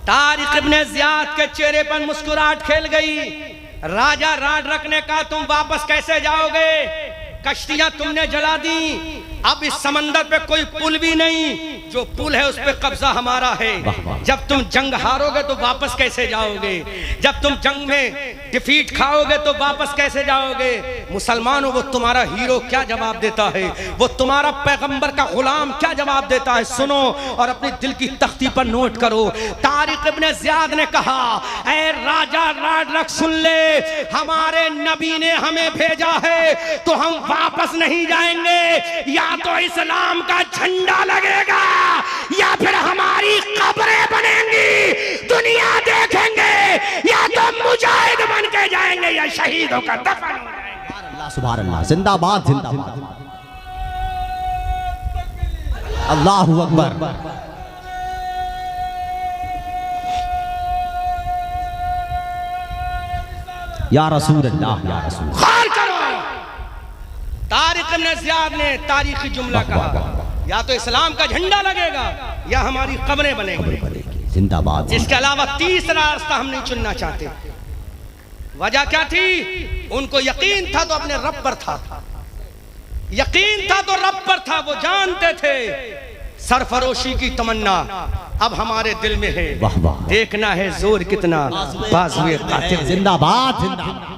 तारिक इब्न ज़ियाद के चेहरे पर मुस्कुराहट खेल गई। राजा राडरक ने कहा, तुम वापस कैसे जाओगे? कश्तियां तुमने जला दी, अब इस समंदर पे कोई पुल भी नहीं, जो पुल है उस पे कब्जा हमारा है। जब तुम जंग हारोगे तो वापस कैसे जाओगे? जब तुम जंग में डिफीट खाओगे तो वापस कैसे जाओगे? मुसलमानों, वो तुम्हारा हीरो क्या जवाब देता है, वो तुम्हारा पैगंबर का गुलाम क्या जवाब देता है? सुनो और अपने दिल की तख्ती पर नोट करो। तारिक इब्न ज़ियाद ने कहा, ऐ राजा राडरक सुन ले, हमारे नबी ने हमें भेजा है तो हम वापस नहीं जाएंगे। या तो इस्लाम का झंडा लगेगा या फिर हमारी कब्रें बनेंगी, दुनिया देखेंगे, या तो मुजाहिद बन के जाएंगे या शहीद होकर दफन हो जाएंगे। सुभान अल्लाह, जिंदाबाद जिंदाबाद, अल्लाहु अकबर। या रसूल अल्लाह, या रसूल। गौर करो, तारिक इब्न ज़ियाद ने तारीखी जुमला कहा, या तो इस्लाम का झंडा लगेगा या हमारी कब्रें बनेंगी, जिंदाबाद। इसके अलावा तीसरा रास्ता हम नहीं चुनना चाहते। वजह क्या थी? उनको यकीन था तो अपने रब पर था, यकीन था तो रब पर था। वो जानते थे सरफरोशी की तमन्ना अब हमारे दिल में है, देखना है जोर कितना बाजुए कातिल। जिंदाबाद जिंदाबाद।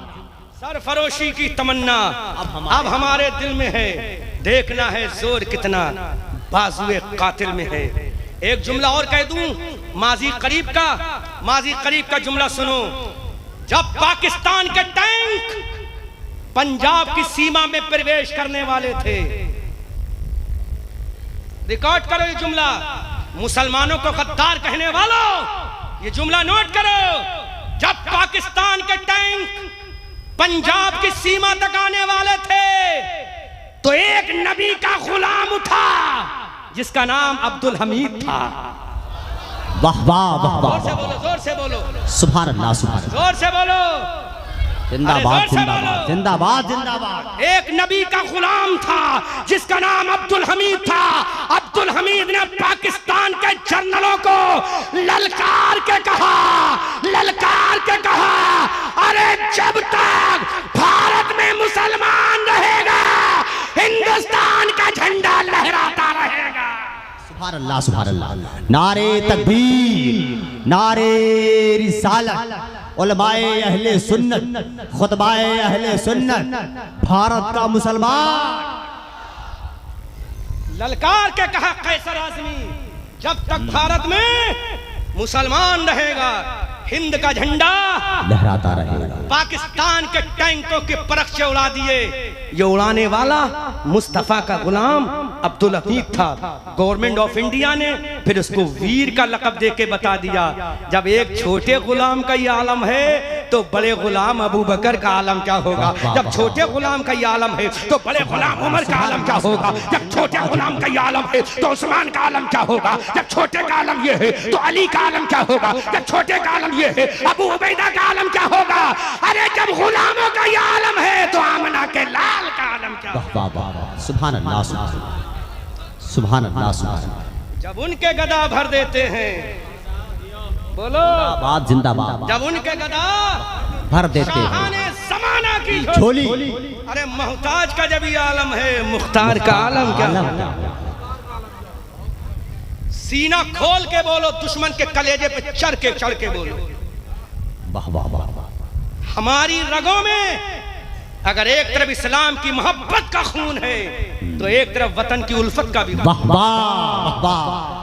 सरफरोशी की तमन्ना अब हमारे दिल में है, देखना है जोर कितना बाजुए कातिल में है। एक जुमला और कह दूं, माजी करीब का जुमला सुनो। जब पाकिस्तान के टैंक पंजाब की सीमा में प्रवेश करने वाले थे। रिकॉर्ड करो ये जुमला, मुसलमानों को गद्दार कहने वालों, ये जुमला नोट करो। जब पाकिस्तान के टैंक पंजाब की सीमा तक आने वाले थे तो एक नबी का गुलाम उठा जिसका नाम अब्दुल हमीद था। वाह वाह वाह वाह, जोर से बोलो, जोर से बोलो, सुभान अल्लाह, सुभान अल्लाह, जोर से बोलो, जिंदाबाद जिंदाबाद जिंदाबाद जिंदाबाद। एक नबी का गुलाम था जिसका नाम अब्दुल हमीद था। अब्दुल हमीद ने पाकिस्तान के जनरलों को ललकार के कहा, अरे जब तक भारत में मुसलमान रहेगा हिंदुस्तान का झंडा लहराता रहेगा। सुभान अल्लाह, सुभान अल्लाह। नारे तकबीर, नारे रिसालत, उलमाए अहले सुन्नत, खुतबाए अहले सुन्नत, भारत का मुसलमान। ललकार के कहा कैसर आज़मी, जब तक भारत में मुसलमान रहेगा हिंद का झंडा लहराता रहेगा। पाकिस्तान के टैंकों के परखचे उड़ा दिए। ये उड़ाने वाला मुस्तफा का गुलाम अब्दुल हमीद था। गवर्नमेंट ऑफ इंडिया ने फिर उसको वीर का लक़ब देके बता दिया। जब एक छोटे गुलाम का ये आलम है तो बड़े गुलाम अबू बकर का आलम क्या होगा। जब छोटे गुलाम का ये आलम है तो बड़े गुलाम उमर का आलम क्या होगा। जब छोटे गुलाम का ये आलम है तो उस्मान का आलम क्या होगा। जब छोटे का आलम ये है तो अली का आलम क्या होगा। जब छोटे का आलम ये है अबू उबैदा का आलम क्या होगा। अरे जब गुलामों का ये आलम है तो आमना के लाल का आलम क्या होगा। सुभान अल्लाह, सुभान अल्लाह, सुभान अल्लाह। जब उनके गदा भर देते हैं, बोलो जिंदाबाद जिंदाबाद, जब उनके गदा भर देते हैं शाहाने ज़माना की झोली। अरे मोहताज का जब ये आलम है मुख्तार का आलम क्या होगा। सीना खोल के बोलो, दुश्मन के कलेजे पे चढ़ के बोलो। वाह वाह वाह। हमारी रगों में अगर एक तरफ इस्लाम की मोहब्बत का खून है तो एक तरफ वतन की उल्फत का भी। वाह वाह वाह।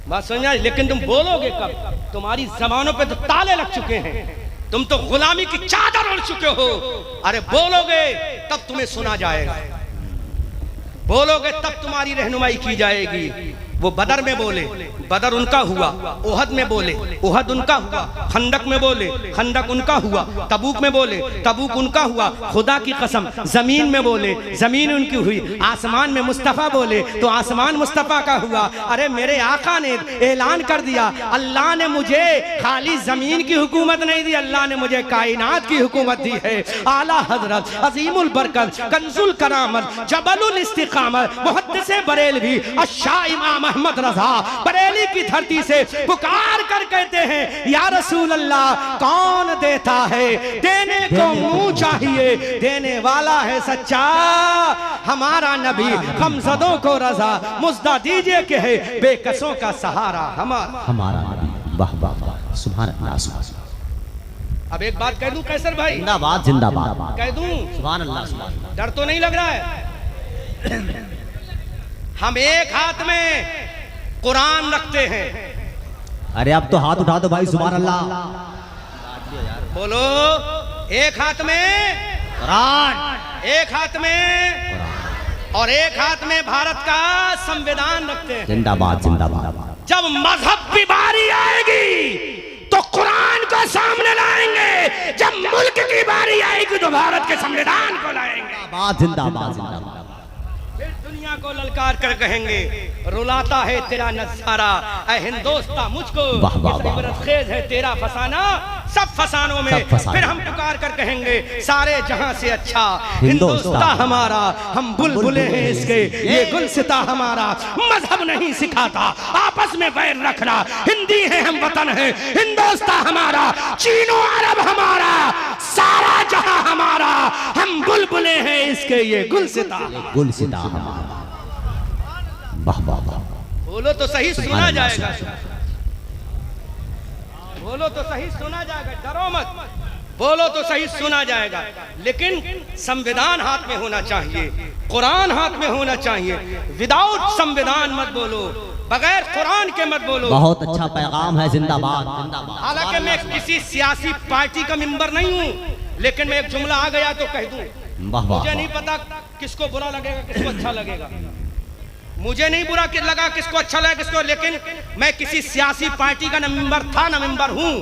बात समझ आई, लेकिन तुम बोलोगे कब। तुम्हारी जबानों पे तो ताले लग चुके हैं, तुम तो गुलामी की चादर ओढ़ चुके हो। अरे बोलोगे तब तुम्हें सुना जाएगा, बोलोगे तब तुम्हारी रहनुमाई की जाएगी। वो बदर में बोले, बदर उनका हुआ। ओहद में बोले, ओहद उनका हुआ। खंदक में बोले, खंदक उनका हुआ। तबूक में बोले, तबूक उनका हुआ। खुदा की कसम जमीन में बोले, जमीन उनकी हुई। आसमान में मुस्तफ़ा बोले तो आसमान मुस्तफ़ा का हुआ। अरे मेरे आका ने ऐलान कर दिया, अल्लाह ने मुझे खाली जमीन की हुकूमत नहीं दी, अल्लाह ने मुझे कायनात की हुकूमत दी है। आला हजरत अजीमुल बरकत कंजुल करामत जबलुल इस्तिकामत मुहद्दिस बरेलवी अशाह इमाम अहमद रजा बरेली की धरती से पुकार कर कहते हैं, या रसूल अल्लाह कौन देता है, देने को मुंह चाहिए, देने वाला है सच्चा हमारा नबी। गमज़दों को रजा मुज़्दा दीजिए कि है बेकसों का सहारा हमारा नबी। वाह वाह वाह, सुभान अल्लाह, सुभान अल्लाह। अब एक बात कह दूं कैसर भाई, जिंदाबाद जिंदाबाद कह दूं, सुभान अल्लाह, सुभान अल्लाह। डर तो नहीं लग रहा है। हम एक हाथ में कुरान रखते हैं। अरे अब तो हाथ उठा दो भाई, सुभान अल्लाह। बोलो, एक हाथ में कुरान, एक हाथ में और एक हाथ में भारत का संविधान रखते हैं। जिंदाबाद जिंदाबाद। जब मजहब की बारी आएगी तो कुरान को सामने लाएंगे, जब मुल्क की बारी आएगी तो भारत के संविधान को लाएंगे। जिंदाबाद जिंदाबाद। फिर दुनिया को ललकार कर कहेंगे, रुलाता है तेरा नज़ारा ऐ हिंदोस्तां मुझको, इबरत खेज है तेरा फसाना सब फसानों में। फिर हम पुकार कर कहेंगे, सारे जहां से अच्छा हिंदोस्तां हमारा, हम बुलबुले हैं इसके, ये गुलसिता हमारा। मजहब नहीं सिखाता आपस में वैर रखना, हिंदी है हम वतन है हिंदोस्तां हमारा, चीनो अरब हमारा, सारा जहां हमारा, हम बुलबुले हैं इसके, ये गुलसिता हमारा। वाह वाह वाह। बोलो तो सही सुना जाएगा, बोलो तो सही सुना जाएगा, डरो मत, बोलो तो सही सुना जाएगा। लेकिन संविधान हाथ में होना चाहिए, कुरान हाथ में होना चाहिए। विदाउट संविधान मत बोलो, बगैर कुरान के मत बोलो। बहुत अच्छा पैगाम है, जिंदाबाद जिंदाबाद। हालांकि मैं किसी सियासी पार्टी का मेंबर नहीं हूँ, लेकिन मैं एक जुमला आ गया तो कह दूं। वाह वाह मुझे नहीं पता किसको बुरा लगेगा किसको अच्छा लगेगा, मुझे नहीं बुरा लगा किसको अच्छा लगा किसको, लेकिन मैं किसी सियासी पार्टी का न मेंबर था न मेंबर हूं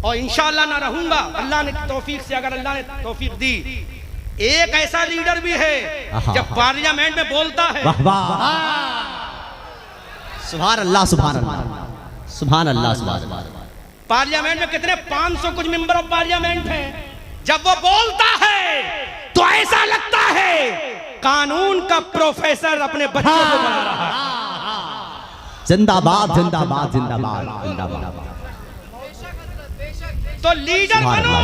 और इंशाअल्लाह ना रहूंगा, अल्लाह ने तौफीक से, अगर अल्लाह ने तौफीक दी। एक ऐसा लीडर भी है जब पार्लियामेंट में बोलता है, वाह वाह, सुभान अल्लाह सुभान अल्लाह सुभान अल्लाह सुभान अल्लाह। पार्लियामेंट में कितने 500 कुछ मेंबर ऑफ पार्लियामेंट हैं, जब वो बोलता है तो ऐसा लगता है कानून का प्रोफेसर अपने बच्चों को बना रहा है। जिंदाबाद जिंदाबाद जिंदाबाद जिंदाबाद। तो लीडर बनो,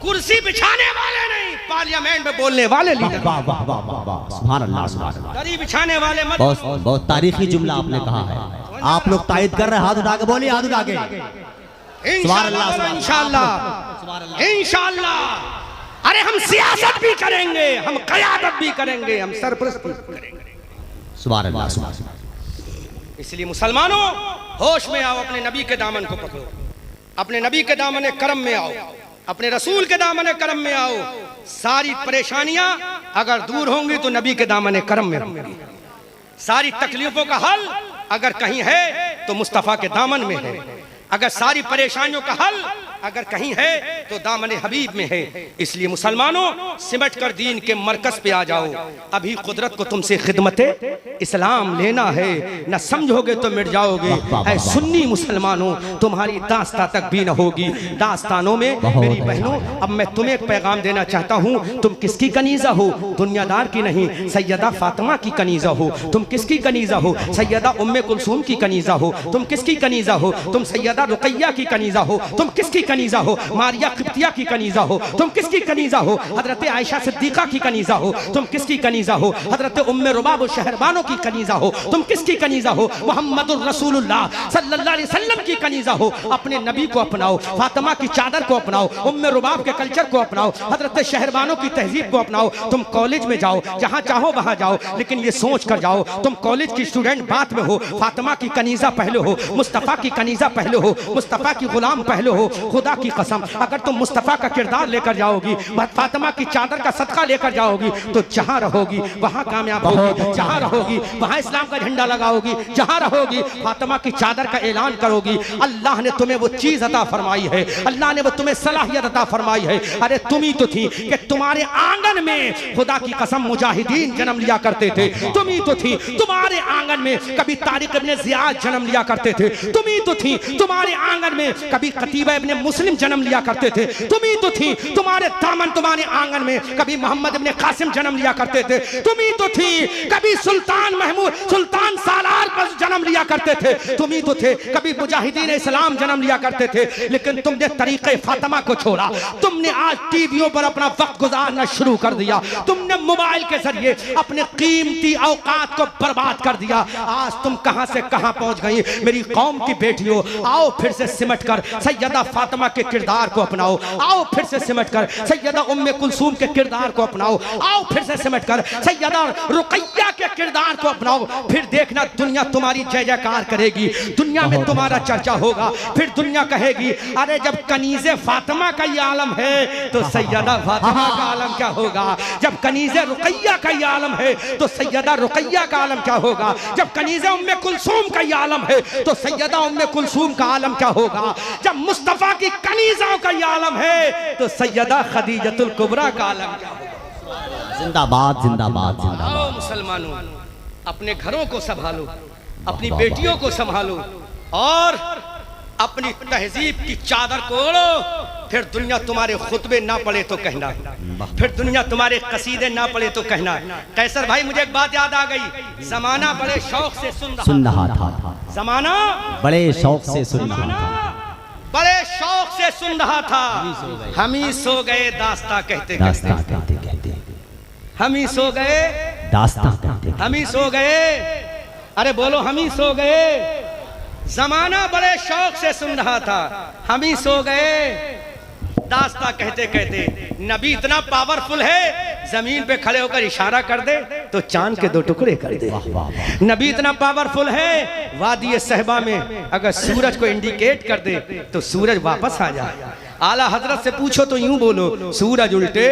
कुर्सी बिछाने वाले नहीं, पार्लियामेंट में बोलने वाले लीडर। वाह वाह वाह वाह वाह, सुभान अल्लाह सुभान अल्लाह। दरी बिछाने वाले मत। बहुत बहुत तारीखी जुमला आपने कहा है। आप लोग तायद कर रहे हैं, हाथ उठा के बोलिए, हाथ उठा के। इंशाअल्लाह इंशाअल्लाह इंशाअल्लाह। अरे हम सियासत भी करेंगे, हम क़यादत भी करेंगे, हम सरपरस्ती करेंगे। सुभान अल्लाह सुभान अल्लाह। इसलिए मुसलमानों होश में आओ, अपने नबी के दामन को पकड़ो, अपने नबी के दामन करम में आओ, अपने रसूल के दामन करम में आओ। सारी परेशानियां अगर दूर होंगी तो नबी के दामन करम में होंगी। सारी तकलीफों का हल अगर कहीं है तो मुस्तफ़ा के दामन में है। अगर सारी परेशानियों का हल अगर कहीं है तो दामन हबीब में है। इसलिए मुसलमानों सिमट कर दीन के मरकज पे आ जाओ। अभी कुदरत को तुमसे खिदमत इस्लाम लेना है, न समझोगे तो मिट जाओगे। है सुन्नी मुसलमानों तुम्हारी दास्ता तक भी न होगी। दास्तानों में मेरी बहनों अब मैं तुम्हें एक पैगाम देना चाहता हूँ। तुम किसकी कनीज़ा हो? दुनियादार की नहीं, सैयदा फातिमा की कनीज़ा हो। तुम किसकी कनीज़ा हो? सैयदा उम्मे कुलसूम की कनीज़ा हो। तुम किसकी कनीज़ा हो? तुम सैयदा रुकैया की कनीज़ा हो। तुम किसकी कनीज़ा हो? मारिया किब्तिया की कनीज़ा हो। तुम किसकी कनीज़ा हो? हजरत आयशा सिद्दीक़ा की कनीज़ा हो। तुम किसकी कनीज़ा हो? हजरत उम्मे रुबाब शहरबानों की कनीज़ा हो। तुम किसकी कनीज़ा हो? मुहम्मदुर रसूलुल्लाह सल्लल्लाहु अलैहि वसल्लम की कनीज़ा हो। अपने नबी को अपनाओ, फातिमा की चादर को अपनाओ, उम्मे रुबाब के कल्चर को अपनाओ, हजरत शहरबानों की तहजीब को अपनाओ। तुम कॉलेज में जाओ, जहाँ चाहो वहाँ जाओ, लेकिन ये सोच कर जाओ तुम कॉलेज की स्टूडेंट बात में हो, फातिमा की कनीज़ा पहले हो, मुस्तफ़ा की कनीज़ा पहले हो, मुस्तफ़ा की गुलाम पहले हो। खुदा की कसम अगर तुम मुस्तफ़ा का किरदार लेकर जाओगी, फातिमा की चादर का सदका लेकर जाओगी, तो जहाँ रहोगी वहाँ कामयाब होगी। जहाँ रहोगी वहाँ इस्लाम का झंडा लगाओगी। जहाँ रहोगी फातिमा की चादर का ऐलान करोगी। अल्लाह ने तुम्हें वो चीज़ अता फरमाई है, अल्लाह ने वो तुम्हें सलाहियत अता फरमाई है। अरे तुम ही तो थी कि तुम्हारे आंगन में खुदा की कसम मुजाहिदीन जन्म लिया करते थे। तुम ही तो थी तुम्हारे आंगन में कभी तारिक इब्ने ज़ियाद जन्म लिया करते थे। तुम ही तो थी तुम्हारे आंगन में कभी खतीब इब्ने मुस्लिम जन्म लिया करते थे। तुम ही तो थी तुम्हारे दामन तुम्हारे आंगन में कभी मोहम्मद इब्ने कासिम जन्म लिया करते थे। तुम ही तो थी कभी सुल्तान महमूद सुल्तान सालार पर जन्म लिया करते थे। तुम ही तो थे कभी मुजाहिदीन इस्लाम जन्म लिया करते थे। लेकिन तुमने तरीक़े फातिमा को छोड़ा। तुमने आज टीवियों पर अपना वक्त गुजारना शुरू कर दिया। तुमने मोबाइल के जरिए अपने कीमती औकात को बर्बाद कर दिया। आज तुम कहां से कहां पहुंच गई। मेरी कौम की बेटियों, आओ फिर से सिमट कर सैयदा फातिमा के किरदार को अपनाओ। आओ फिर से सिमट कर सैयदा उम्मे कुलसूम के किरदार को अपनाओ। आओ फिर से सिमट कर सैयदा रुकैया के किरदार को अपनाओ। फिर देखना दुनिया तुम्हारी जय जयकार करेगी, दुनिया में तुम्हारा चर्चा होगा। फिर दुनिया कहेगी अरे जब कनीज़े फातिमा का ये आलम है तो सैयदा फातिमा का आलम क्या होगा। जब कनीज़े रुकैया का ये आलम है तो सैयदा रुकैया का आलम क्या होगा। जब कनीज़े उम्मे कुलसूम का ये आलम है तो सैयदा उम्मे कुलसूम का आलम क्या होगा। जब मुस्तफ़ा की कनीज़ों का ये आलम है तो सैयदा खदीजतुल कुबरा का आलम क्या होगा। जिंदाबाद जिंदाबाद जिंदाबाद। आओ मुसलमानों अपने घरों को संभालो, अपनी बेटियों को संभालो और अपनी तहजीब की चादर को ओढ़ो। फिर दुनिया तुम्हारे खुतबे ना पढ़े तो कहना, फिर दुनिया तुम्हारे कसीदे ना पढ़े तो कहना। कैसर भाई मुझे एक बात याद आ गई। जमाना बड़े शौक से सुन रहा था। जमाना बड़े शौक से सुन रहा था। बड़े शौक से सुन रहा था। हम ही सो गए दास्ता कहते कहते। हम ही सो गए दास्ता कहते। हम ही सो गए। अरे बोलो हम ही सो गए। जमाना बड़े शौक से सुन रहा था, हम ही सो गए दास्ता कहते कहते। नबी इतना पावरफुल है जमीन पे खड़े होकर इशारा कर दे तो चांद के 2 टुकड़े कर दे। नबी इतना पावरफुल है, वादी सहबा में अगर सूरज को इंडिकेट कर दे तो सूरज वापस आ जाए। आला हजरत से पूछो तो यूं बोलो, सूरज उल्टे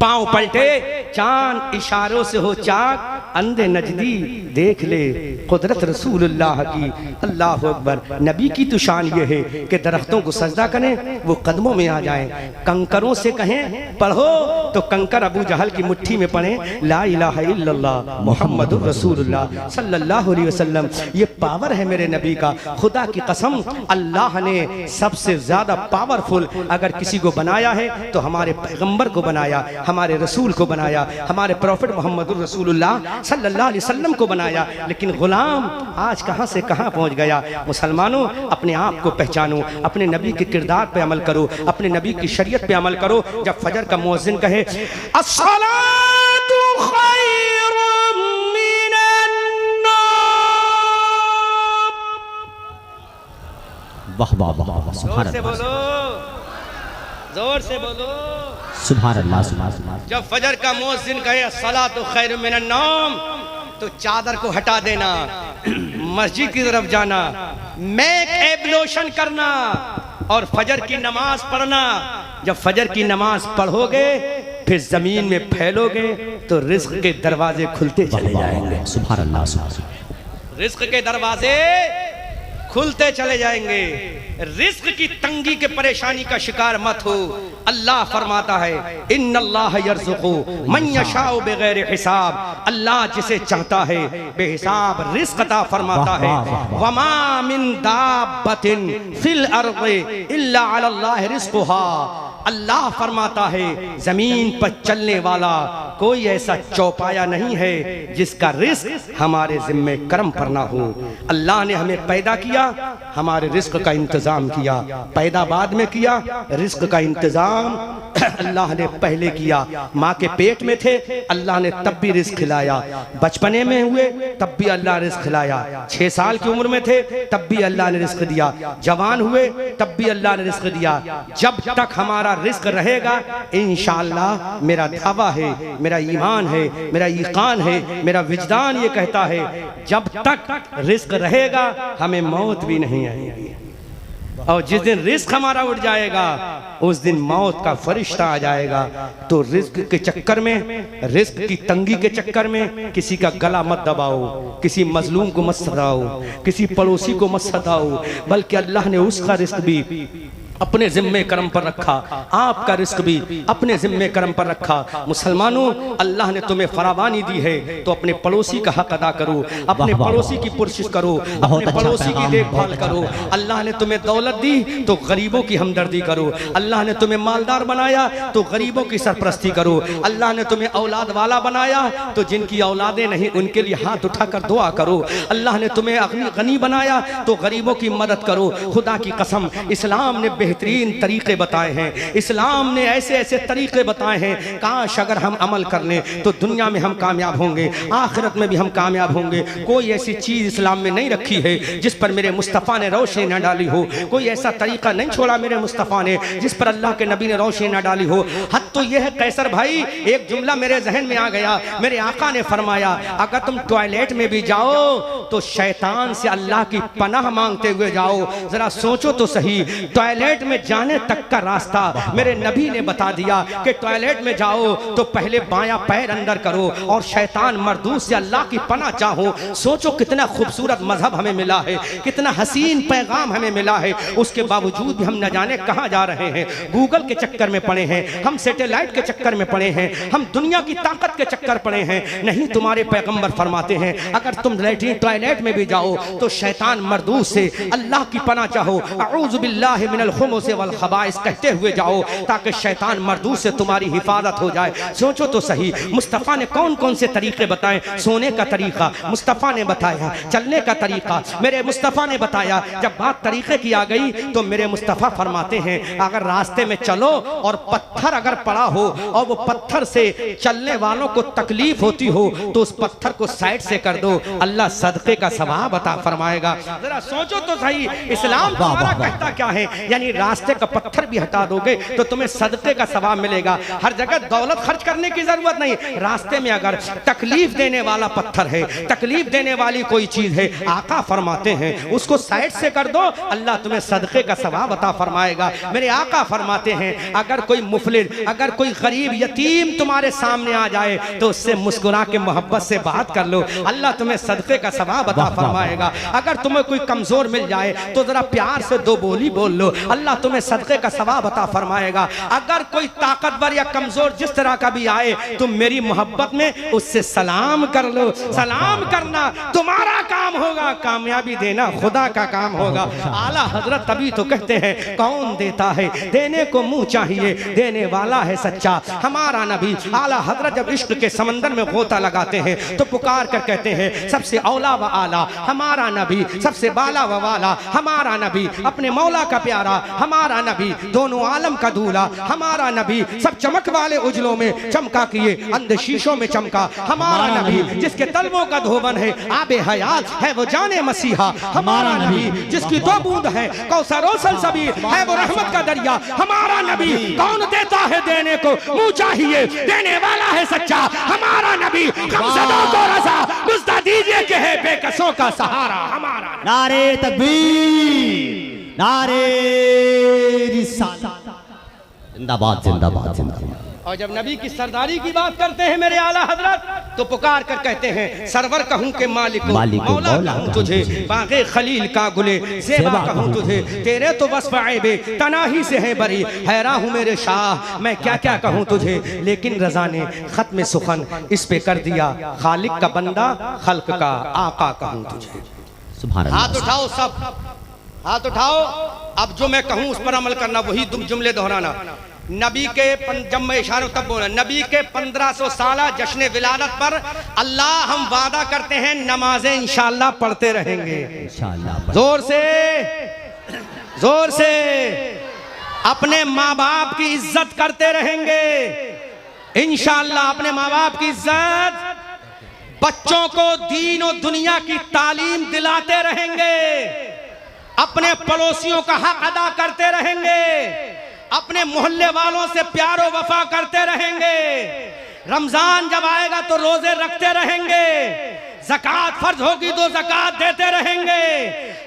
पांव पलटे, चांद इशारों से हो चाक, अंधे नजदी देख ले कुदरत रसूलुल्लाह की। अल्लाह अकबर। नबी की तो शान ये है कि दरख्तों को सजदा करें वो कदमों में आ जाएं, कंकरों से कहें पढ़ो तो कंकर अबू जहल की मुट्ठी में पढ़ें ला इलाहा इल्लल्लाह मुहम्मदुर रसूलुल्लाह सल्लल्लाहु अलैहि वसल्लम। ये पावर है मेरे नबी का। खुदा की कसम, अल्लाह ने सबसे ज्यादा पावरफुल अगर किसी को बनाया है तो हमारे पैगंबर को बनाया, हमारे रसूल को बनाया, हमारे प्रॉफिट मोहम्मद रसूलुल्लाह सल्लल्लाहु अलैहि वसल्लम को बनाया। लेकिन गुलाम आज कहां से कहां पहुंच गया। मुसलमानों, अपने आप को पहचानो, अपने नबी के किरदार पे अमल करो, अपने नबी की शरीयत पे अमल करो। जब फजर का मुअज्जिन कहे अस्सलातु खैरुम मिनन नौम, वाह वाह वाह, सुभान अल्लाह, बोलो जोर से बोलो सुभान अल्लाह, सुभान अल्लाह। जब फजर का मुअज्जिन कहे अस्सलातु खैरुम मिनन नौम तो चादर को हटा देना, मस्जिद की तरफ जाना, मेक एब्लोशन करना और फजर की नमाज पढ़ना। जब फजर की नमाज पढ़ोगे फिर जमीन में फैलोगे तो रिज्क के दरवाजे खुलते चले जाएंगे। सुभान अल्लाह, सुभान अल्लाह। रिज्क के दरवाजे खुलते चले जाएंगे। रिज्क की तंगी के परेशानी का शिकार मत हो। अल्लाह फरमाता है इन्नल्लाह यर्ज़ुक़ु मन यशाउ बिगैर हिसाब। अल्लाह जिसे चाहता है बेहिसाब रिज्क अता फरमाता है। वमा मिन दाब्बतिन फिल अर्ज़ि इल्ला अलल्लाहि रिज़्क़ुहा। अल्लाह फरमाता है जमीन पर चलने वाला कोई ऐसा चौपाया नहीं है जिसका रिस्क हमारे जिम्मे कर्म पर ना हो। अल्लाह ने हमें पैदा किया, हमारे रिस्क का इंतजाम किया। पैदा बाद में किया, रिस्क का इंतजाम अल्लाह ने पहले किया। माँ के पेट में थे, अल्लाह ने तब भी रिस्क खिलाया। बचपने में हुए तब भी अल्लाह ने रिस्क खिलाया। 6 साल की उम्र में थे तब भी अल्लाह ने रिस्क दिया। जवान हुए तब भी अल्लाह ने रिस्क दिया। जब तक हमारा रिस्क रहेगा इंशाअल्लाह, मेरा दावा है, मेरा ईमान है, मेरा यकीन है, मेरा विजदान ये कहता है जब तक रिस्क रहेगा हमें मौत भी नहीं आएगी। और जिस दिन रिस्क हमारा उठ जाएगा उस दिन मौत का फरिश्ता आ जाएगा। तो रिस्क के चक्कर में, रिस्क की तंगी के चक्कर में किसी का गला मत दबाओ, किसी मजलूम को मत सताओ, किसी पड़ोसी को मत सताओ, बल्कि अल्लाह ने उसका रिस्क भी अपने जिम्मे कर्म पर रखा, आपका रिस्क भी अपने जिम्मे कर्म पर रखा। मुसलमानों, अल्लाह ने तुम्हें फरावानी दी है तो अपने पड़ोसी का हक अदा करो, अपने पड़ोसी की पुरशिश करो, अपने पड़ोसी की देखभाल करो। अल्लाह ने तुम्हें दौलत दी तो गरीबों की हमदर्दी करो। अल्लाह ने तुम्हें मालदार बनाया तो गरीबों की सरपरस्ती करो। अल्लाह ने तुम्हें औलाद वाला बनाया तो जिनकी औलादें नहीं उनके लिए हाथ उठाकर दुआ करो। अल्लाह ने तुम्हें गनी बनाया तो गरीबों की मदद करो। खुदा की कसम, इस्लाम ने बेहतरीन तरीके बताए हैं, इस्लाम ने ऐसे ऐसे तरीके बताए हैं, काश अगर हम अमल कर लें तो दुनिया में हम कामयाब होंगे, आखिरत में भी हम कामयाब होंगे। कोई ऐसी चीज इस्लाम में नहीं रखी है जिस पर मेरे मुस्तफ़ा ने रोशनी न डाली हो। कोई ऐसा तरीका नहीं छोड़ा मेरे मुस्तफ़ा ने जिस पर अल्लाह के नबी ने रोशनी न डाली हो। हद तो यह है कैसर भाई, एक जुमला मेरे जहन में आ गया। मेरे आका ने फरमाया अगर तुम टॉयलेट में भी जाओ तो शैतान से अल्लाह की पनाह मांगते हुए जाओ। जरा सोचो तो सही, टॉयलेट में जाने तक का रास्ता मेरे नबी ने बता दिया कि टॉयलेट में जाओ तो पहले बायां पैर अंदर करो और शैतान मरदूस से अल्लाह की पनाह चाहो। सोचो कितना खूबसूरत मजहब हमें मिला है, कितना हसीन पैगाम हमें मिला है। उसके बावजूद भी हम न जाने कहां जा रहे हैं। गूगल के चक्कर में पड़े हैं, हम सैटेलाइट के चक्कर में पड़े हैं, हम दुनिया की ताकत के चक्कर पड़े हैं। नहीं, तुम्हारे पैगंबर फरमाते हैं अगर तुम लैट्रिन टॉयलेट में भी जाओ तो शैतान मरदूस से अल्लाह की पनाह चाहो, अऊज़ु बिल्लाहि मिनल खुमुस वल खबाइस कहते हुए जाओ ताकि शैतान मरदूस से तुम्हारी हिफाजत हो जाए। सोचो तो सही, मुस्तफ़ा ने कौन कौन से तरीके बताए। सोने का तरीका मुस्तफ़ा ने बताया, चलने का तरीका मेरे मुस्तफ़ा ने बताया। जब बात तरीके की आ गई तो मेरे मुस्तफ़ा फरमाते हैं अगर रास्ते में चलो और पत्थर अगर पड़ा हो और वो पत्थर से चलने वालों को तकलीफ होती हो तो उस पत्थर को साइड से कर दो, अल्लाह सदक़े का सवाब अता फरमाएगा। जरा सोचो तो सही, इस्लाम तुम्हारा कहता क्या है। यानी रास्ते का पत्थर भी हटा दोगे तो तुम्हें सदके का सवाब मिलेगा। हर जगह दौलत खर्च करने की जरूरत नहीं, रास्ते में अगर तकलीफ देने वाला पत्थर है, तकलीफ देने वाली कोई चीज है, आका फरमाते हैं उसको साइड से कर दो, अल्लाह तुम्हें सदके का सवाब अता फरमाएगा। मेरे आका फरमाते हैं अगर कोई मुफलिस, अगर कोई गरीब यतीम तुम्हारे सामने आ जाए तो उससे मुस्कुरा के मोहब्बत से बात कर लो, अल्लाह तुम्हें सदके का सवाब अता फरमाएगा। अगर तुम्हें कोई कमजोर मिल जाए तो जरा प्यार से दो बोली बोल लो, अल्लाह तुम्हें सदके का सवाब अता फरमाएगा। अगर कोई ताकतवर या कमजोर जिस तरह का भी आए तुम मेरी मोहब्बत में उससे सलाम कर लो। सलाम करना तुम्हारा काम होगा, कामयाबी देना खुदा का काम होगा। आला हजरत तभी तो कहते हैं कौन देता है, देने को मुंह चाहिए, देने वाला है सच्चा। हमारा नबी आला हजरत जब इश्क के समंदर में गोता लगाते हैं तो पुकार कर कहते हैं सबसे औला व आला हमारा नबी, सबसे बाला व वाला हमारा नबी, अपने मौला का प्यारा हमारा नबी, दोनों आलम का दूल्हा हमारा नबी, सब चमक वाले उजलों में चमका किए अंध शीशों में चमका हमारा नबी, जिसके तलवों का धोबन है आबे हयात है वो जाने मसीहा हमारा नबी, जिसकी दो बूंद है कौसर और सलसबील है वो रहमत का दरिया हमारा नबी। कौन देता है, देने को मुंह चाहिए, देने वाला है सच्चा हमारा नबी। गमज़दों को रज़ा मुझदा दीजिए कि है बेकसों का सहारा हमारा। नारे तकबीर, नारे रिसालत, जिंदाबाद जिंदाबाद जिंदाबाद। और जब नबी की सरदारी की बात करते हैं मेरे आला हजरत तो पुकार कर कहते हैं सरवर कहूं के मालिक मौला कहूं तुझे, बागे खलील का गुले ज़ेबा कहूं तुझे, तेरे तो वस्फ़ ऐबे तनाही से है बरी, हैरान हूं मेरे शाह मैं क्या क्या कहूं तुझे। लेकिन रज़ा ने ख़त्म सुखन इस पे कर दिया, खालिक का बंदा खल्क का आका कहूं तुझे। सुभान अल्लाह। हाथ उठाओ, सब हाथ उठाओ। अब जो मैं कहूं उस पर अमल करना, वही जुमले दोहराना। नबी के जब मैं इशारा तब बोला, नबी के 1500 साल जश्न विलादत पर अल्लाह हम वादा करते हैं नमाजें इंशाअल्लाह पढ़ते रहेंगे। इंशाअल्लाह जोर से, जोर से अपने माँ बाप की इज्जत करते रहेंगे इंशाअल्लाह। अपने माँ बाप की इज्जत, बच्चों को दीन और दुनिया की तालीम दिलाते रहेंगे, अपने पड़ोसियों का हक अदा करते रहेंगे, अपने मोहल्ले वालों से प्यारो वफा करते रहेंगे। रमजान जब आएगा तो रोजे रखते रहेंगे, ज़कात फर्ज होगी तो ज़कात देते रहेंगे,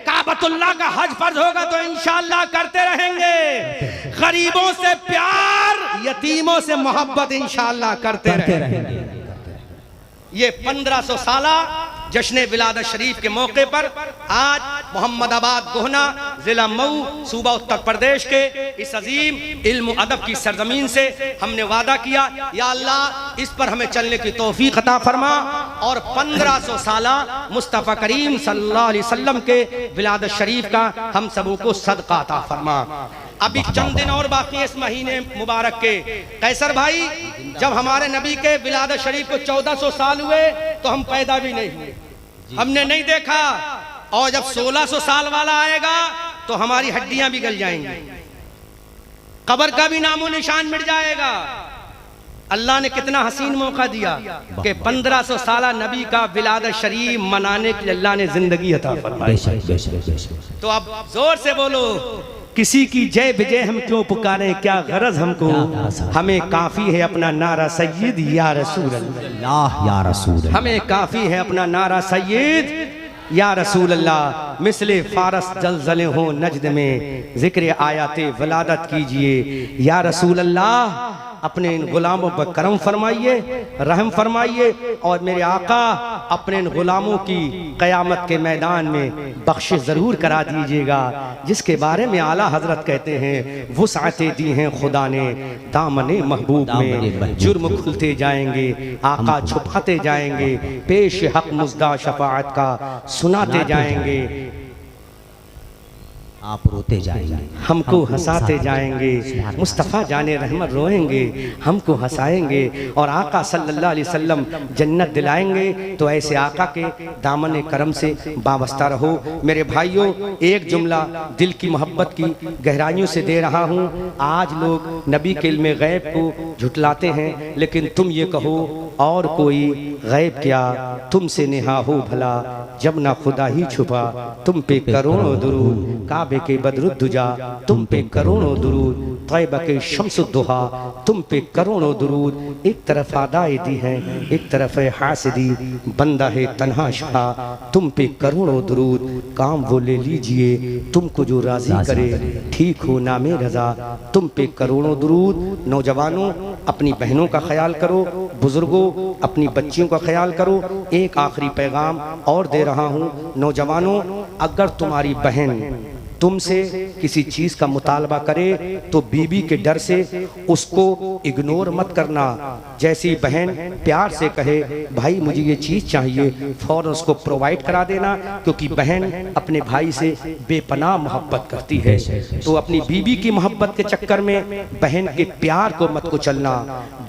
काबतुल्लाह का हज फर्ज होगा तो इंशाअल्लाह करते रहेंगे, गरीबों से प्यार, यतीमों से मोहब्बत इंशाअल्लाह करते रहेंगे। ये 1500 साला जश्न विलादत शरीफ के मौके पर आज मोहम्मदाबाद गोहना जिला मऊ सूबा उत्तर प्रदेश के इस अजीम इल्म अदब की सरजमीन से हमने वादा किया, या अल्लाह इस पर हमें चलने की तौफीक अता फरमा और 1500 साला मुस्तफ़ा करीम सल्लल्लाहु अलैहि वसल्लम के विलादत शरीफ का हम सबों को सदका अता फरमा। अभी चंद दिन और बाकी है इस महीने मुबारक के। कैसर भाई, जब हमारे नबी के विलादत शरीफ को 1400 साल हुए तो हम पैदा भी नहीं हुए, हमने नहीं देखा। और जब 1600 साल वाला आएगा तो हमारी हड्डियां भी गल जाएंगी, कब्र का भी नामो निशान मिट जाएगा। अल्लाह ने कितना हसीन मौका दिया कि 1500 साला नबी का विलादत शरीफ मनाने के लिए अल्लाह ने जिंदगी अता फरमाई। तो अब जोर से बोलो, किसी की जय विजय हम क्यों पुकारें, क्या गरज हमको, हमें काफी है अपना नारा सैयद या रसूल अल्लाह या रसूल, हमें काफी है अपना नारा सैयद या रसूल अल्लाह। मिसले फारस जलजले हो नजद में जिक्र आयाते वलादत कीजिए या रसूल अल्लाह। अपने इन गुलामों पर करम फरमाइए, रहम फरमाइए और मेरे आका अपने इन गुलामों की क़यामत के मैदान में बख्शिश ज़रूर करा दीजिएगा, जिसके बारे में आला हजरत कहते हैं वुसअतें दी हैं खुदा ने दामने महबूब में, जुर्म खुलते जाएंगे आका छुपाते जाएंगे, पेश हक मुज़दा शफाअत का सुनाते जाएंगे, आप रोते जाएंगे हमको हंसाते जाएंगे, मुस्तफ़ा जाने रहमत रोएंगे हमको हंसाएंगे, और आका सल्लल्लाहु अलैहि वसल्लम जन्नत दिलाएंगे। तो ऐसे आका के दामन करम से वाबस्ता रहो। मेरे भाइयों, एक जुमला दिल की मोहब्बत की गहराइयों से दे रहा हूँ। आज लोग नबी के इल्म गैब को झुटलाते हैं, लेकिन तुम ये कहो और कोई गैब क्या तुमसे नेहा हो भला, जब ना खुदा ही छुपा तुम पे करोड़ों दुरूद, काबे काबे के बदरुद्दुजा तुम पे करोड़ों दुरूद, तैयबा के शम्सुद्दुहा तुम पे करोड़ों दुरूद। एक तरफ आदाए दी है, एक तरफ है हासिदी, बंदा है तन्हा शाह तुम पे करोड़ों दुरूद। काम वो ले लीजिए तुमको जो राजी करे, ठीक हो नामे रजा तुम पे करोड़ों दुरूद। नौजवानों अपनी बहनों का ख्याल करो, बुजुर्गों अपनी बच्चियों का ख्याल करो। एक आखिरी पैगाम और दे रहा हूँ, नौजवानों अगर तुम्हारी बहन तुमसे किसी चीज का मुतालबा करे तो बीबी के डर से उसको इग्नोर मत करना। जैसी बहन प्यार से कहे भाई मुझे ये चीज चाहिए, फौरन उसको प्रोवाइड करा देना, क्योंकि बहन अपने भाई से बेपनाह मोहब्बत करती है। तो अपनी बीबी की मोहब्बत के चक्कर में बहन के प्यार को मत कुचलना,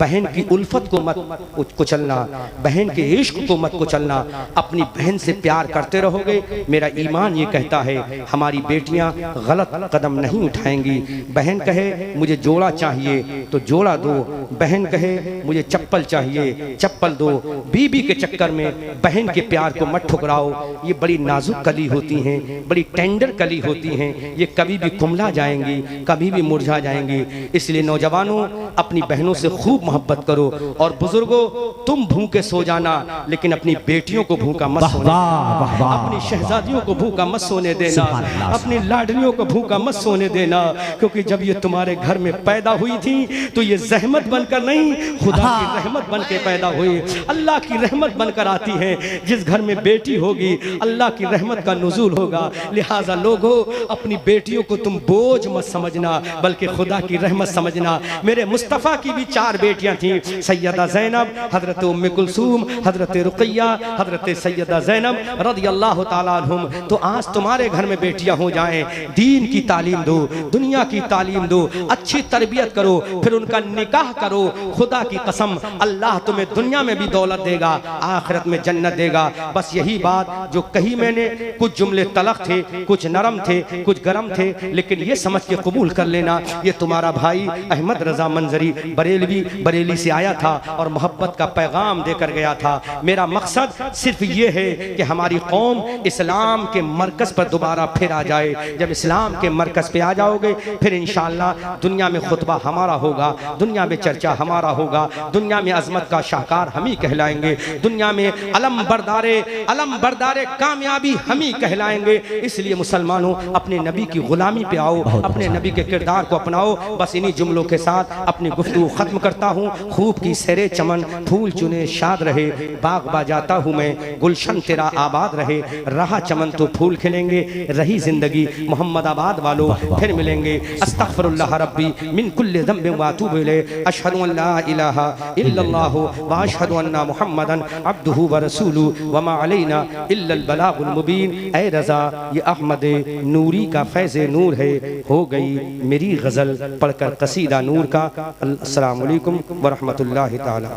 बहन की उल्फत को मत कुचलना, बहन के इश्क को मत कुचलना। अपनी बहन से प्यार करते रहोगे, मेरा ईमान ये कहता है हमारी बेटियां गलत कदम नहीं उठाएंगी। बहन कहे मुझे जोड़ा चाहिए तो जोड़ा दो, बहन कहे मुझे चप्पल चाहिए चप्पल दो। बीबी के चक्कर में बहन के प्यार को मत ठुकराओ। ये बड़ी नाजुक कली होती हैं, बड़ी टेंडर कली होती हैं, ये कभी भी कुमला जाएंगी, कभी भी मुरझा जाएंगी। इसलिए नौजवानों अपनी बहनों से खूब मोहब्बत करो। और बुजुर्गों तुम भूखे सो जाना, लेकिन अपनी बेटियों को भूखा मत सोने देना, अपनी शहजादियों को भूखा मत सोने देना, अपनी लाडलियों को भूखा मत सोने देना। क्योंकि जब ये तुम्हारे घर में पैदा हुई थी तो ये जहमत बनकर नहीं, खुदा की रहमत बन के पैदा हुई। अल्लाह की रहमत बनकर आती है। जिस घर में बेटी होगी अल्लाह की रहमत का नुज़ूल होगा। लिहाजा लोगों अपनी बेटियों को तुम बोझ मत समझना, बल्कि खुदा की रहमत समझना। मेरे मुस्तफ़ा की भी 4 बेटियां थीं, सैयदा ज़ैनब, हजरत उम्मे कुलसूम, हजरत रुक़ैया, हजरत सैयदा ज़ैनब रज़ियल्लाहु ताला अन्हुम। तो आज तुम्हारे घर में बेटियां हो जाएं, दीन की तालीम दो, दुनिया की तालीम दो, अच्छी तरबियत करो, फिर उनका निकाह करो। खुदा की कसम अल्लाह तुम्हें दुनिया में भी दौलत देगा, आखिरत में जन्नत देगा। बस यही बात जो कही मैंने, कुछ जुमले तलख थे, कुछ नरम थे, कुछ गरम थे, लेकिन ये समझ के कबूल कर लेना ये तुम्हारा भाई अहमद रजा मंजरी बरेली से आया था और मोहब्बत का पैगाम देकर गया था। मेरा मकसद सिर्फ ये है कि हमारी कौम इस्लाम के मरकज पर दोबारा फिर आ जाए। जब इस्लाम के मरकज पे आ जाओगे फिर इंशाअल्लाह दुनिया में खुतबा हमारा होगा, दुनिया में चर्चा हमारा होगा, दुनिया में अजमत का शाहकार हम ही कहलाएंगे, दुनिया में अलम बरदारे कामयाबी हम ही कहलाएंगे। इसलिए मुसलमानों अपने नबी की गुलामी पे आओ, अपने नबी के किरदार को अपनाओ। बस इन्हीं जुमलों के साथ अपनी गुफ्तगू खत्म करता हूँ। खूब की सरे चमन फूल चुने शाद रहे, बाग बाजाता हूँ मैं गुलशन तेरा आबाद रहे। रहा चमन तो फूल खिलेंगे, रही जिंदगी मोहम्मदाबाद वालों फिर मिलेंगे। अस्तगफिरुल्लाह रब्बी मिन कुल्लि ज़ंबिन व अतूबु इलैहि। अशहदु अन ला इलाहा इल्लल्लाह व अशहदु अन्ना मुहम्मदन अब्दुहु व रसूलुहु व मा अलैना इल्लल बलागुल मुबीन। ऐ रज़ा ये अहमद नूरी का फैज़ नूर है, हो गई मेरी गज़ल पढ़कर कसीदा नूर का। अस्सलामु अलैकुम व रहमतुल्लाहि ताला।